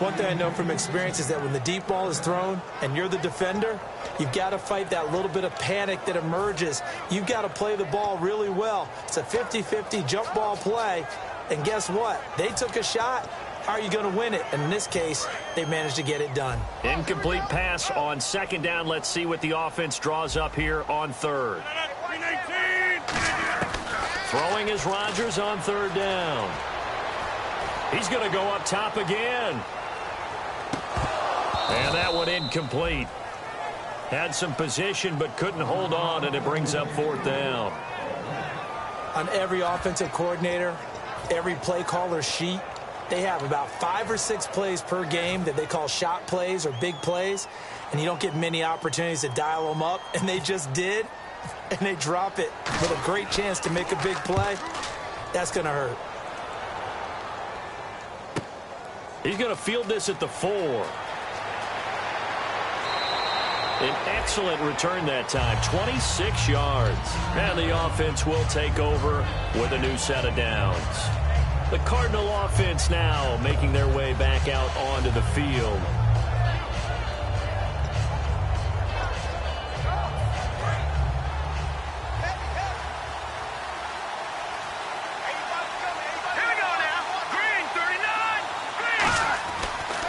One thing I know from experience is that when the deep ball is thrown and you're the defender, you've got to fight that little bit of panic that emerges. You've got to play the ball really well. It's a 50-50 jump ball play. And guess what? They took a shot. How are you going to win it? And in this case, they managed to get it done. Incomplete pass on 2nd down. Let's see what the offense draws up here on 3rd. Throwing is Rodgers on 3rd down. He's going to go up top again. And that one incomplete. Had some position but couldn't hold on, and it brings up 4th down. On every offensive coordinator, every play caller sheet, they have about 5 or 6 plays per game that they call shot plays or big plays, and you don't get many opportunities to dial them up, and they just did, and they drop it with a great chance to make a big play. That's going to hurt. He's going to field this at the 4. An excellent return that time, 26 yards. And the offense will take over with a new set of downs. The Cardinal offense now making their way back out onto the field.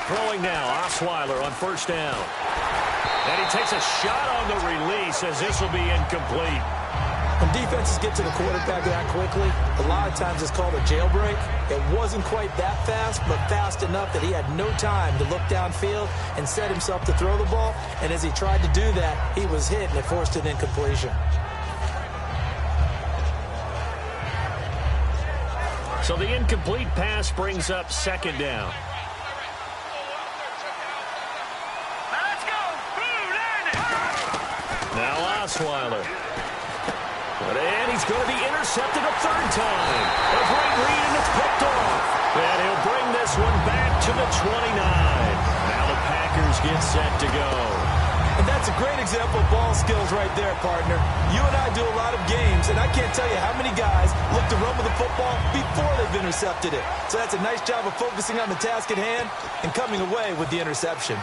Throwing now, Osweiler on 1st down. And he takes a shot on the release as this will be incomplete. When defenses get to the quarterback that quickly, a lot of times it's called a jailbreak. It wasn't quite that fast, but fast enough that he had no time to look downfield and set himself to throw the ball. And as he tried to do that, he was hit, and it forced an incompletion. So the incomplete pass brings up second down. Now Osweiler. And he's going to be intercepted a third time. A great read, and it's picked off. And he'll bring this one back to the 29. Now the Packers get set to go. And that's a great example of ball skills right there, partner. You and I do a lot of games, and I can't tell you how many guys look to run with the football before they've intercepted it. So that's a nice job of focusing on the task at hand and coming away with the interception.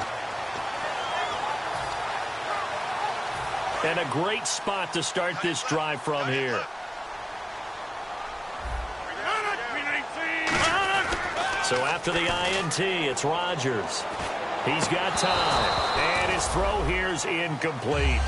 And a great spot to start this drive from here. So after the INT, it's Rodgers. He's got time. And his throw here's incomplete.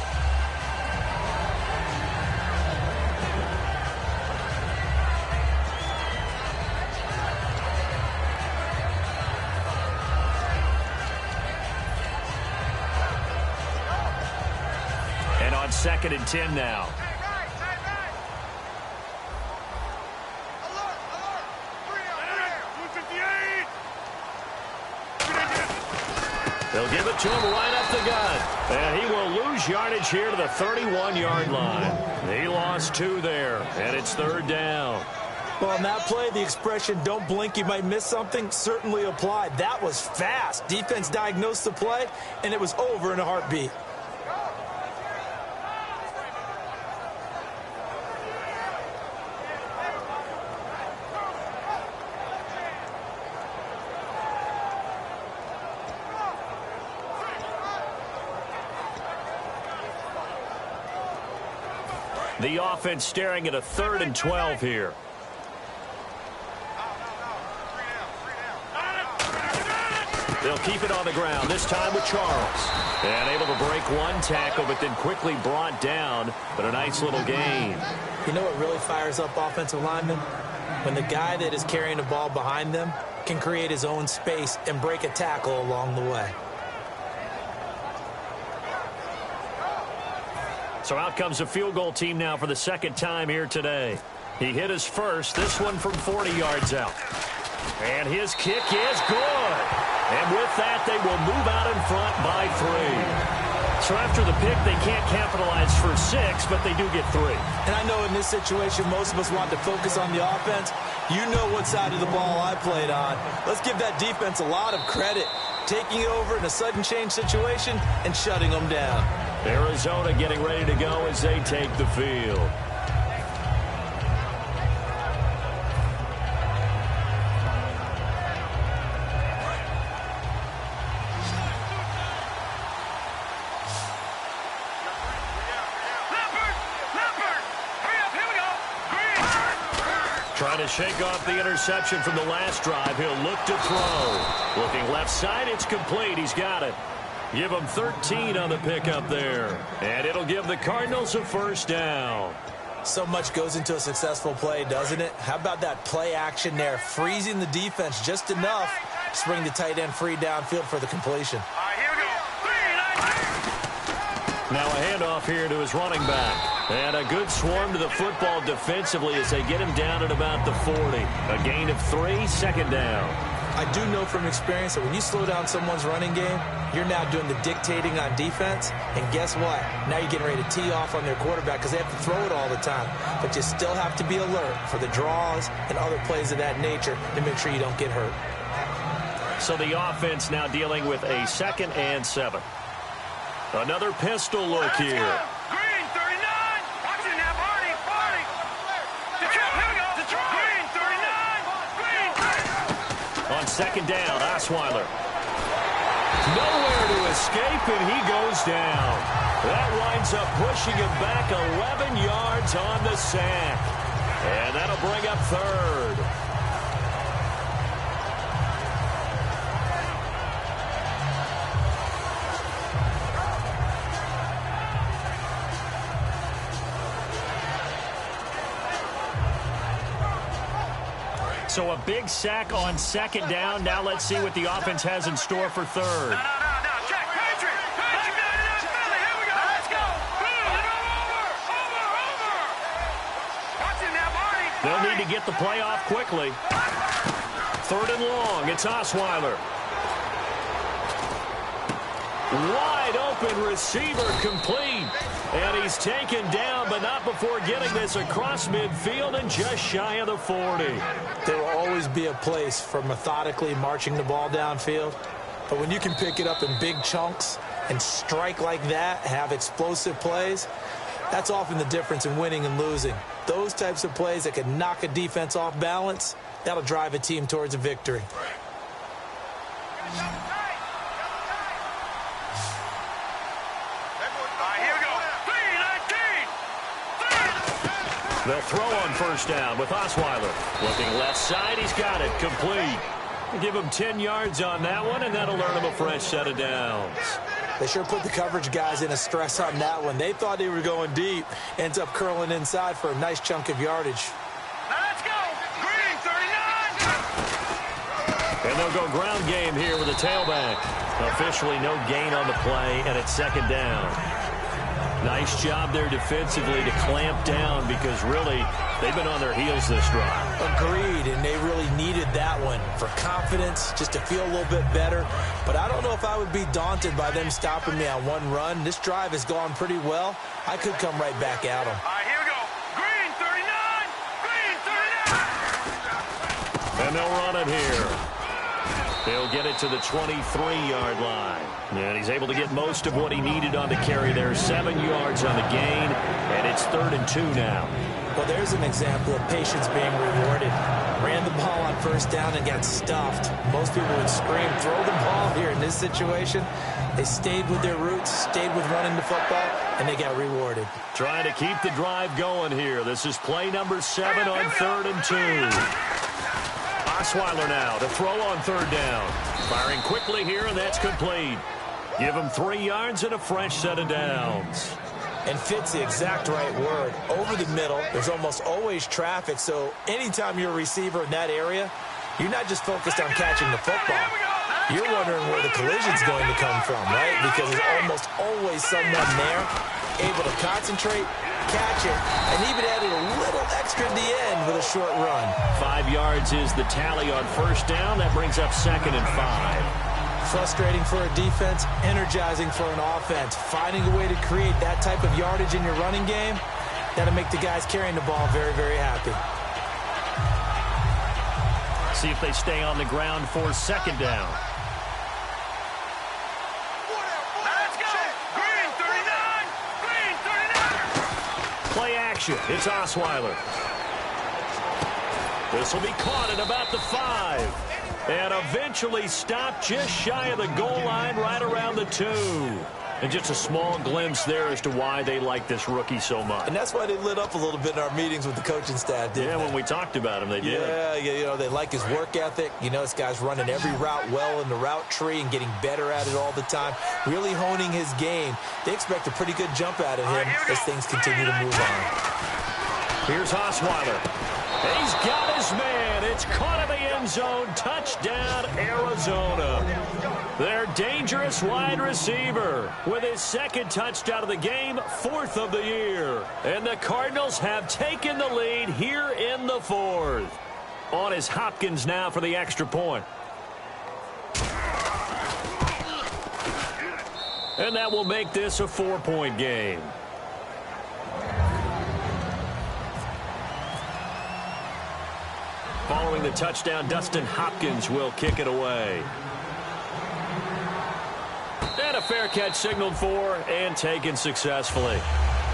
And on 2nd and 10 now. They'll give it to him right up the gut. And he will lose yardage here to the 31-yard line. He lost 2 there, and it's 3rd down. Well, on that play, the expression, don't blink, you might miss something, certainly applied. That was fast. Defense diagnosed the play, and it was over in a heartbeat. The offense staring at a 3rd and 12 here. They'll keep it on the ground, this time with Charles. And able to break one tackle, but then quickly brought down. But a nice little gain. You know what really fires up offensive linemen? When the guy that is carrying the ball behind them can create his own space and break a tackle along the way. So out comes a field goal team now for the 2nd time here today. He hit his first, this one from 40 yards out. And his kick is good. And with that, they will move out in front by 3. So after the pick, they can't capitalize for 6, but they do get 3. And I know in this situation, most of us want to focus on the offense. You know what side of the ball I played on. Let's give that defense a lot of credit. Taking it over in a sudden change situation and shutting them down. Arizona getting ready to go as they take the field. Trying to shake off the interception from the last drive. He'll look to throw. Looking left side, it's complete. He's got it. Give him 13 on the pickup there. And it'll give the Cardinals a 1st down. So much goes into a successful play, doesn't it? How about that play action there? Freezing the defense just enough to bring the tight end free downfield for the completion. All right, here we go. Now a handoff here to his running back. And a good swarm to the football defensively as they get him down at about the 40. A gain of 3, 2nd down. I do know from experience that when you slow down someone's running game, you're now doing the dictating on defense. And guess what? Now you're getting ready to tee off on their quarterback because they have to throw it all the time. But you still have to be alert for the draws and other plays of that nature to make sure you don't get hurt. So the offense now dealing with a 2nd and 7. Another pistol look here. Green, 39. Watching now, Party. Detroit, here we go. Detroit. Green, 39. Green. On 2nd down, Osweiler. Nowhere to escape, and he goes down. That winds up pushing him back 11 yards on the sack. And that'll bring up 3rd. So a big sack on second down. Now let's see what the offense has in store for third. No, check, Patrick. Patrick, Philly, here we go. Let's go. Over. Watch it now, Marty. They'll need to get the play off quickly. Third and long. It's Osweiler. Wide open receiver complete. And he's taken down, but not before getting this across midfield and just shy of the 40. There will always be a place for methodically marching the ball downfield. But when you can pick it up in big chunks and strike like that, have explosive plays, that's often the difference in winning and losing. Those types of plays that can knock a defense off balance, that'll drive a team towards a victory. They'll throw on first down with Osweiler. Looking left side, he's got it. Complete. Give him 10 yards on that one, and that'll earn him a fresh set of downs. They sure put the coverage guys in a stress on that one. They thought they were going deep. Ends up curling inside for a nice chunk of yardage. Now let's go. Green, 39. And they'll go ground game here with a tailback. Officially no gain on the play, and it's second down. Nice job there defensively to clamp down because really they've been on their heels this drive. Agreed, and they really needed that one for confidence, just to feel a little bit better. But I don't know if I would be daunted by them stopping me on one run. This drive has gone pretty well. I could come right back at them. All right, here we go. Green, 39. Green, 39. And they'll run it here. They'll get it to the 23-yard line. And he's able to get most of what he needed on the carry there. 7 yards on the gain, and it's 3rd and 2 now. Well, there's an example of patience being rewarded. Ran the ball on first down and got stuffed. Most people would scream, throw the ball here in this situation. They stayed with their roots, stayed with running the football, and they got rewarded. Trying to keep the drive going here. This is play number 7 on 3rd and 2. Osweiler now to throw on third down. Firing quickly here, and that's complete. Give him 3 yards and a fresh set of downs. And fit's the exact right word. Over the middle, there's almost always traffic, so anytime you're a receiver in that area, you're not just focused on catching the football. You're wondering where the collision's going to come from, right? Because there's almost always someone there able to concentrate, catch it, and even added a little extra at the end with a short run. 5 yards is the tally on first down. That brings up 2nd and 5. Frustrating for a defense, energizing for an offense. Finding a way to create that type of yardage in your running game, that'll make the guys carrying the ball very, very happy. See if they stay on the ground for second down. Let's go. Green, 39. Green, 39. Play action. It's Osweiler. This will be caught at about the 5. And eventually stopped just shy of the goal line right around the 2. And just a small glimpse there as to why they like this rookie so much. And that's why they lit up a little bit in our meetings with the coaching staff, didn't they? When we talked about him, they did. Yeah, you know, they like his work ethic. You know, this guy's running every route well in the route tree and getting better at it all the time, really honing his game. They expect a pretty good jump out of him as things continue to move on. Here's Osweiler. He's got his man. It's caught in the end zone. Touchdown, Arizona. Their dangerous wide receiver with his 2nd touchdown of the game, 4th of the year. And the Cardinals have taken the lead here in the 4th. On is Hopkins now for the extra point. And that will make this a 4-point game. Following the touchdown, Dustin Hopkins will kick it away. And a fair catch signaled for and taken successfully.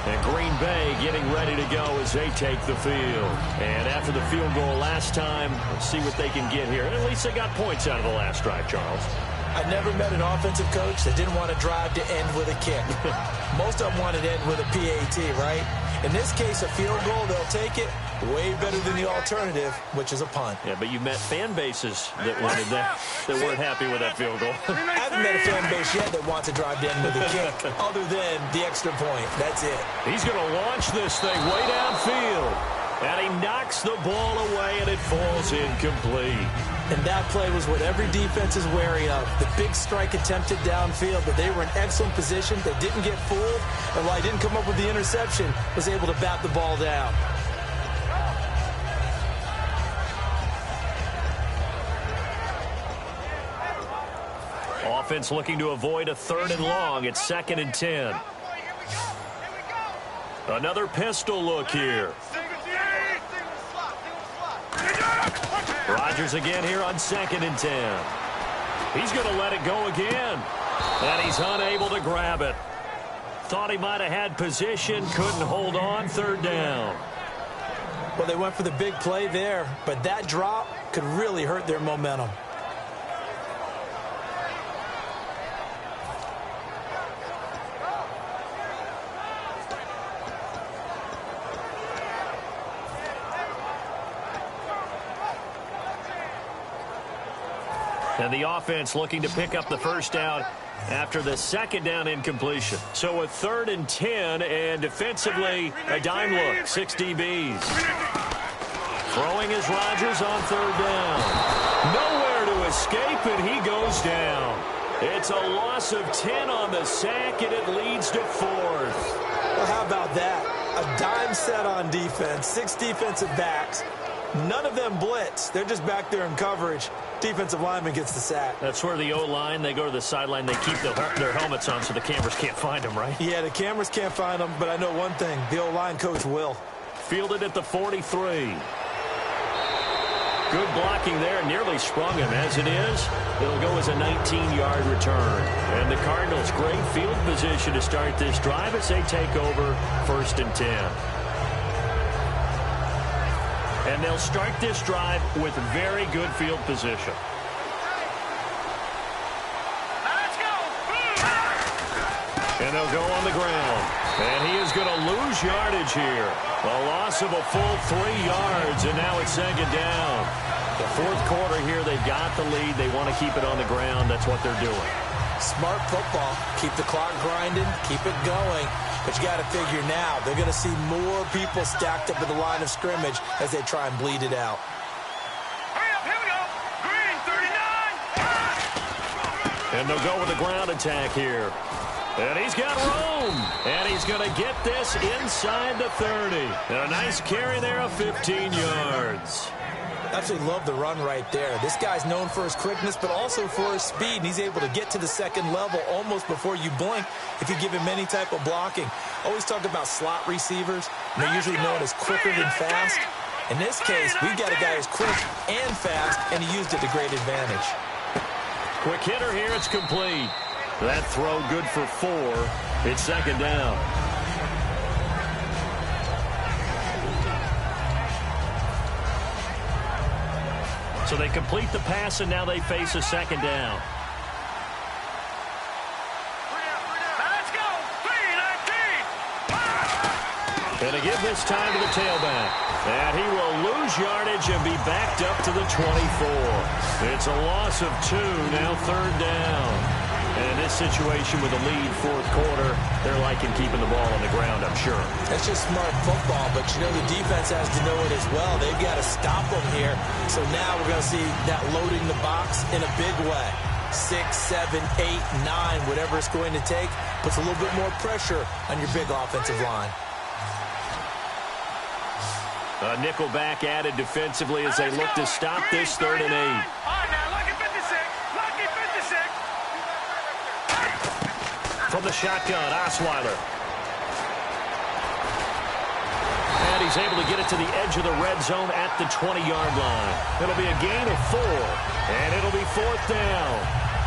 And Green Bay getting ready to go as they take the field. And after the field goal last time, let's see what they can get here. At least they got points out of the last drive, Charles. I never met an offensive coach that didn't want to drive to end with a kick. Most of them wanted to end with a PAT, right? In this case, a field goal, they'll take it. Way better than the alternative, which is a punt. Yeah, but you met fan bases that wanted that, that weren't happy with that field goal. I haven't met a fan base yet that wants to drive to end with a kick, other than the extra point. That's it. He's going to launch this thing way downfield. And he knocks the ball away, and it falls incomplete. And that play was what every defense is wary of. The big strike attempted downfield, but they were in excellent position. They didn't get fooled, and while he didn't come up with the interception, was able to bat the ball down. Offense looking to avoid a 3rd and long. It's 2nd and 10. Another pistol look here. Rodgers again here on 2nd and 10. He's going to let it go again. And he's unable to grab it. Thought he might have had position, couldn't hold on, 3rd down. Well, they went for the big play there, but that drop could really hurt their momentum. And the offense looking to pick up the 1st down after the 2nd down incompletion. So a 3rd and 10, and defensively, a dime look, 6 DBs. Throwing is Rodgers on 3rd down. Nowhere to escape, and he goes down. It's a loss of 10 on the sack, and it leads to 4th. Well, how about that? A dime set on defense, 6 defensive backs. None of them blitz. They're just back there in coverage. Defensive lineman gets the sack. That's where the O-line, they go to the sideline, they keep their helmets on so the cameras can't find them, right? Yeah, the cameras can't find them, but I know one thing. The O-line coach will. Fielded at the 43. Good blocking there, nearly sprung him. As it is, it'll go as a 19-yard return. And the Cardinals, great field position to start this drive as they take over 1st and 10. And they'll start this drive with very good field position. Let's go. And they'll go on the ground. And he is going to lose yardage here. A loss of a full 3 yards, and now it's 2nd down. The 4th quarter here, they've got the lead. They want to keep it on the ground. That's what they're doing. Smart football. Keep the clock grinding. Keep it going. But you got to figure now, they're going to see more people stacked up at the line of scrimmage as they try and bleed it out. Hurry up, here we go. Green, 39. And they'll go with the ground attack here. And he's got room. And he's going to get this inside the 30. And a nice carry there of 15 yards. Absolutely love the run right there. This guy's known for his quickness, but also for his speed. And he's able to get to the 2nd level almost before you blink if you give him any type of blocking. Always talk about slot receivers. And they're usually known as quicker than fast. In this case, we've got a guy who's quick and fast, and he used it to great advantage. Quick hitter here. It's complete. That throw good for 4. It's 2nd down. So they complete the pass, and now they face a 2nd down. Let's go. 3-19. And again this time to the tailback. And he will lose yardage and be backed up to the 24. It's a loss of 2, now 3rd down. And in this situation with a lead 4th quarter, they're liking keeping the ball on the ground, I'm sure. That's just smart football, but you know the defense has to know it as well. They've got to stop them here. So now we're going to see that loading the box in a big way. 6, 7, 8, 9, whatever it's going to take, puts a little bit more pressure on your big offensive line. A nickel back added defensively as they look to stop this 3rd and 8. All right, now, lucky 56. Lucky 56. From the shotgun, Osweiler. And he's able to get it to the edge of the red zone at the 20-yard line. It'll be a gain of 4, and it'll be 4th down.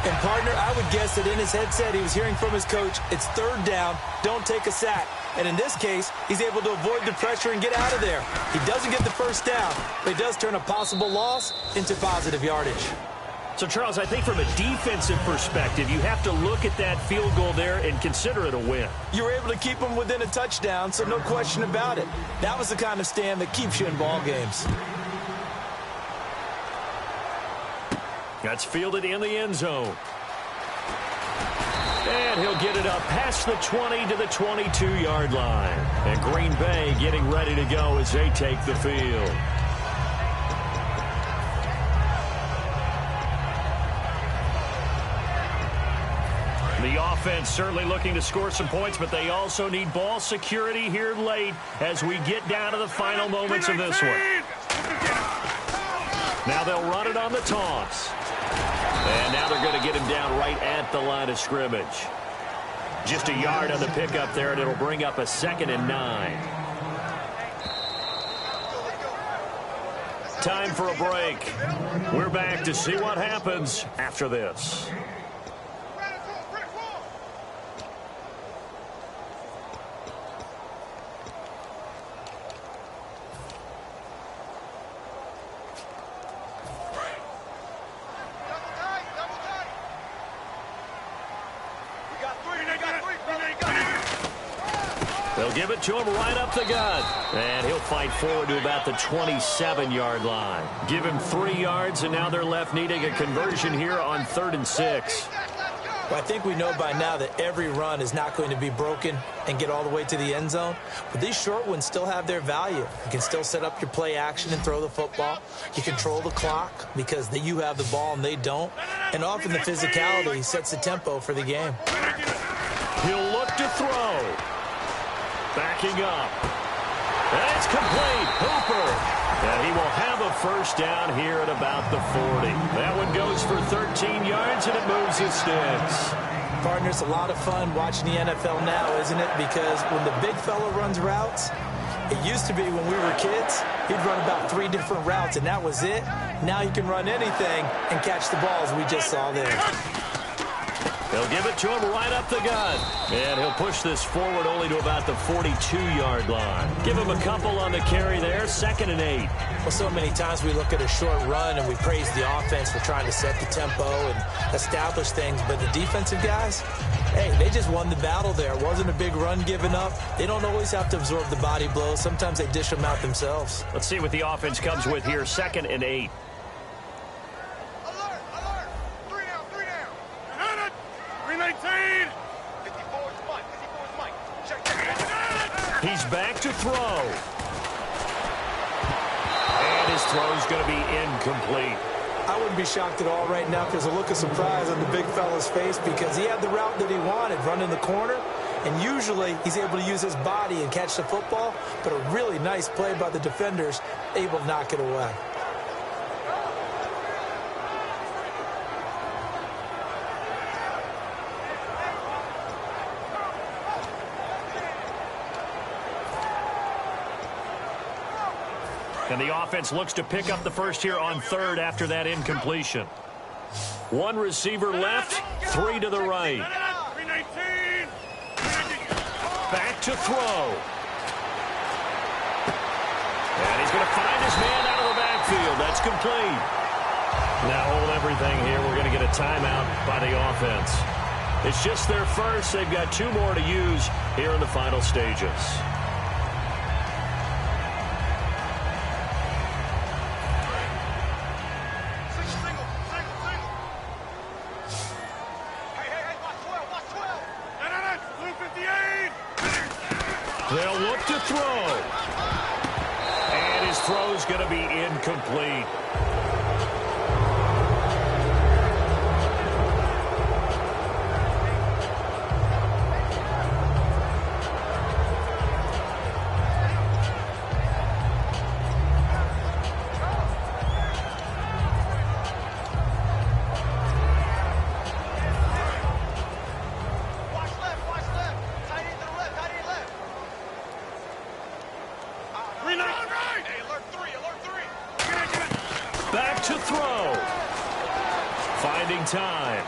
And, partner, I would guess that in his headset he was hearing from his coach, it's 3rd down, don't take a sack. And in this case, he's able to avoid the pressure and get out of there. He doesn't get the 1st down, but he does turn a possible loss into positive yardage. So, Charles, I think from a defensive perspective, you have to look at that field goal there and consider it a win. You were able to keep him within a touchdown, so no question about it. That was the kind of stand that keeps you in ball games. That's fielded in the end zone. And he'll get it up past the 20 to the 22-yard line. And Green Bay getting ready to go as they take the field. The offense certainly looking to score some points, but they also need ball security here late as we get down to the final moments of this one. Now they'll run it on the toss. And now they're going to get him down right at the line of scrimmage. Just a yard on the pickup there, and it'll bring up a 2nd and 9. Time for a break. We're back to see what happens after this. They'll give it to him right up the gut. And he'll fight forward to about the 27-yard line. Give him 3 yards, and now they're left needing a conversion here on 3rd and 6. Well, I think we know by now that every run is not going to be broken and get all the way to the end zone. But these short ones still have their value. You can still set up your play action and throw the football. You control the clock because you have the ball and they don't. And often the physicality sets the tempo for the game. He'll look to throw. Backing up. And it's complete. Hooper. And he will have a first down here at about the 40. That one goes for 13 yards, and it moves his sticks. Partner, it's a lot of fun watching the NFL now, isn't it? Because when the big fella runs routes, it used to be when we were kids, he'd run about 3 different routes, and that was it. Now he can run anything and catch the balls we just saw there. They'll give it to him right up the gut. And he'll push this forward only to about the 42-yard line. Give him a couple on the carry there, 2nd and 8. Well, so many times we look at a short run and we praise the offense for trying to set the tempo and establish things. But the defensive guys, hey, they just won the battle there. It wasn't a big run given up. They don't always have to absorb the body blows. Sometimes they dish them out themselves. Let's see what the offense comes with here, 2nd and 8. He's back to throw. And his throw's going to be incomplete. I wouldn't be shocked at all right now because a look of surprise on the big fella's face because he had the route that he wanted, run in the corner, and usually he's able to use his body and catch the football, but a really nice play by the defenders, able to knock it away. And the offense looks to pick up the first here on 3rd after that incompletion. 1 receiver left, 3 to the right. Back to throw. And he's going to find his man out of the backfield. That's complete. Now hold everything here. We're going to get a timeout by the offense. It's just their first. They've got 2 more to use here in the final stages. They'll look to throw. And his throw's going to be incomplete. Back to throw. Finding time.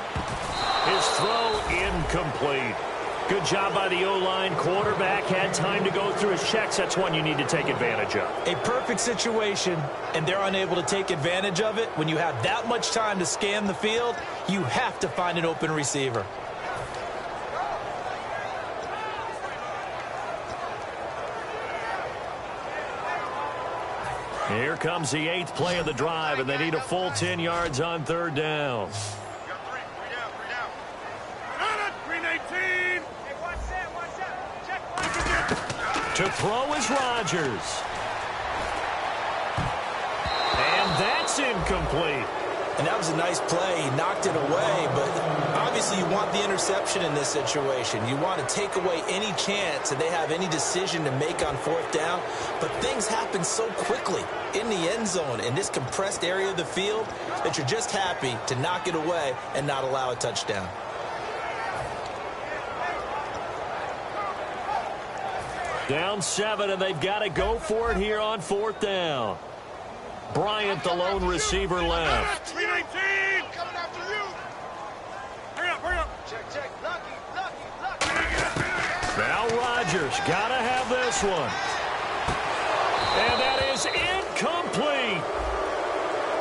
His throw incomplete. Good job by the O-line. Quarterback had time to go through his checks. That's one you need to take advantage of. A perfect situation, and they're unable to take advantage of it. When you have that much time to scan the field, you have to find an open receiver. Here comes the 8th play of the drive, and they need a full 10 yards on 3rd down. To throw is Rodgers. And that's incomplete. And that was a nice play. He knocked it away, but obviously you want the interception in this situation. You want to take away any chance that they have any decision to make on fourth down. But things happen so quickly in the end zone in this compressed area of the field that you're just happy to knock it away and not allow a touchdown. Down 7, and they've got to go for it here on fourth down. Bryant, the lone receiver, left. 319! Coming after you! Hurry up! Check. Lucky. Now Rodgers, got to have this one. And that is incomplete.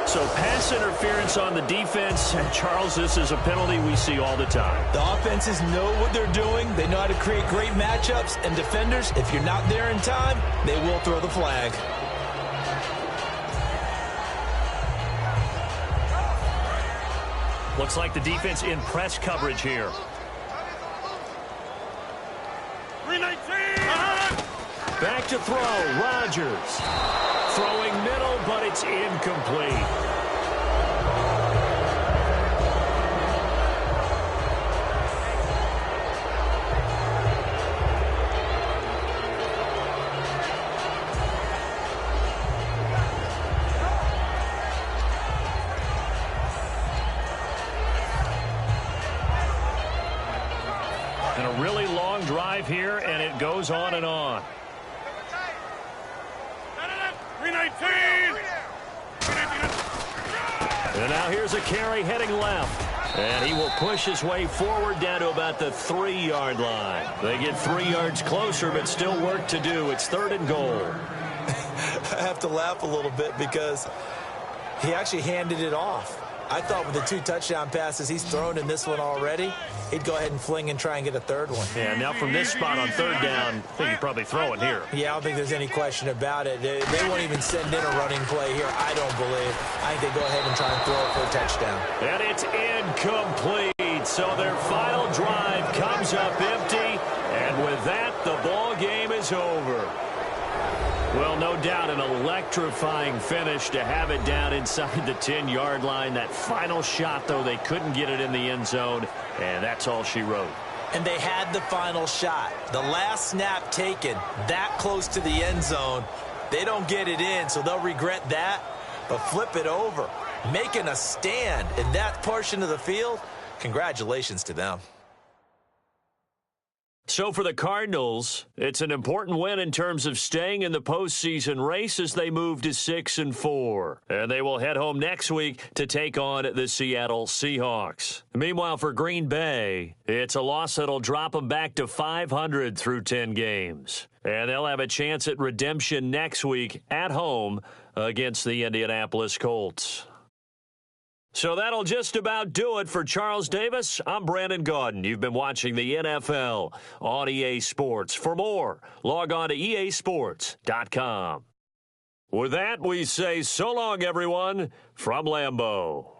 So pass interference on the defense. And Charles, this is a penalty we see all the time. The offenses know what they're doing. They know how to create great matchups. And defenders, if you're not there in time, they will throw the flag. Looks like the defense in press coverage here. 319! Back to throw, Rodgers. Throwing middle, but it's incomplete. And a really long drive here, and it goes on and on. 319! And now here's a carry heading left. And he will push his way forward down to about the 3-yard line. They get 3 yards closer, but still work to do. It's 3rd and goal. I have to laugh a little bit because he actually handed it off. I thought with the 2 touchdown passes he's thrown in this one already, he'd go ahead and fling and try and get a 3rd one. Yeah, now from this spot on 3rd down, I think he'd probably throw it here. Yeah, I don't think there's any question about it. They won't even send in a running play here, I don't believe. I think they go ahead and try and throw it for a touchdown. And it's incomplete. So their final drive comes up empty. And with that, the ball game is over. Well, no doubt an electrifying finish to have it down inside the 10-yard line. That final shot, though, they couldn't get it in the end zone, and that's all she wrote. And they had the final shot. The last snap taken that close to the end zone. They don't get it in, so they'll regret that. But flip it over, making a stand in that portion of the field, congratulations to them. So for the Cardinals, it's an important win in terms of staying in the postseason race as they move to 6-4. And they will head home next week to take on the Seattle Seahawks. Meanwhile, for Green Bay, it's a loss that'll drop them back to 500 through 10 games. And they'll have a chance at redemption next week at home against the Indianapolis Colts. So that'll just about do it for Charles Davis. I'm Brandon Gaudin. You've been watching the NFL on EA Sports. For more, log on to easports.com. With that, we say so long, everyone, from Lambeau.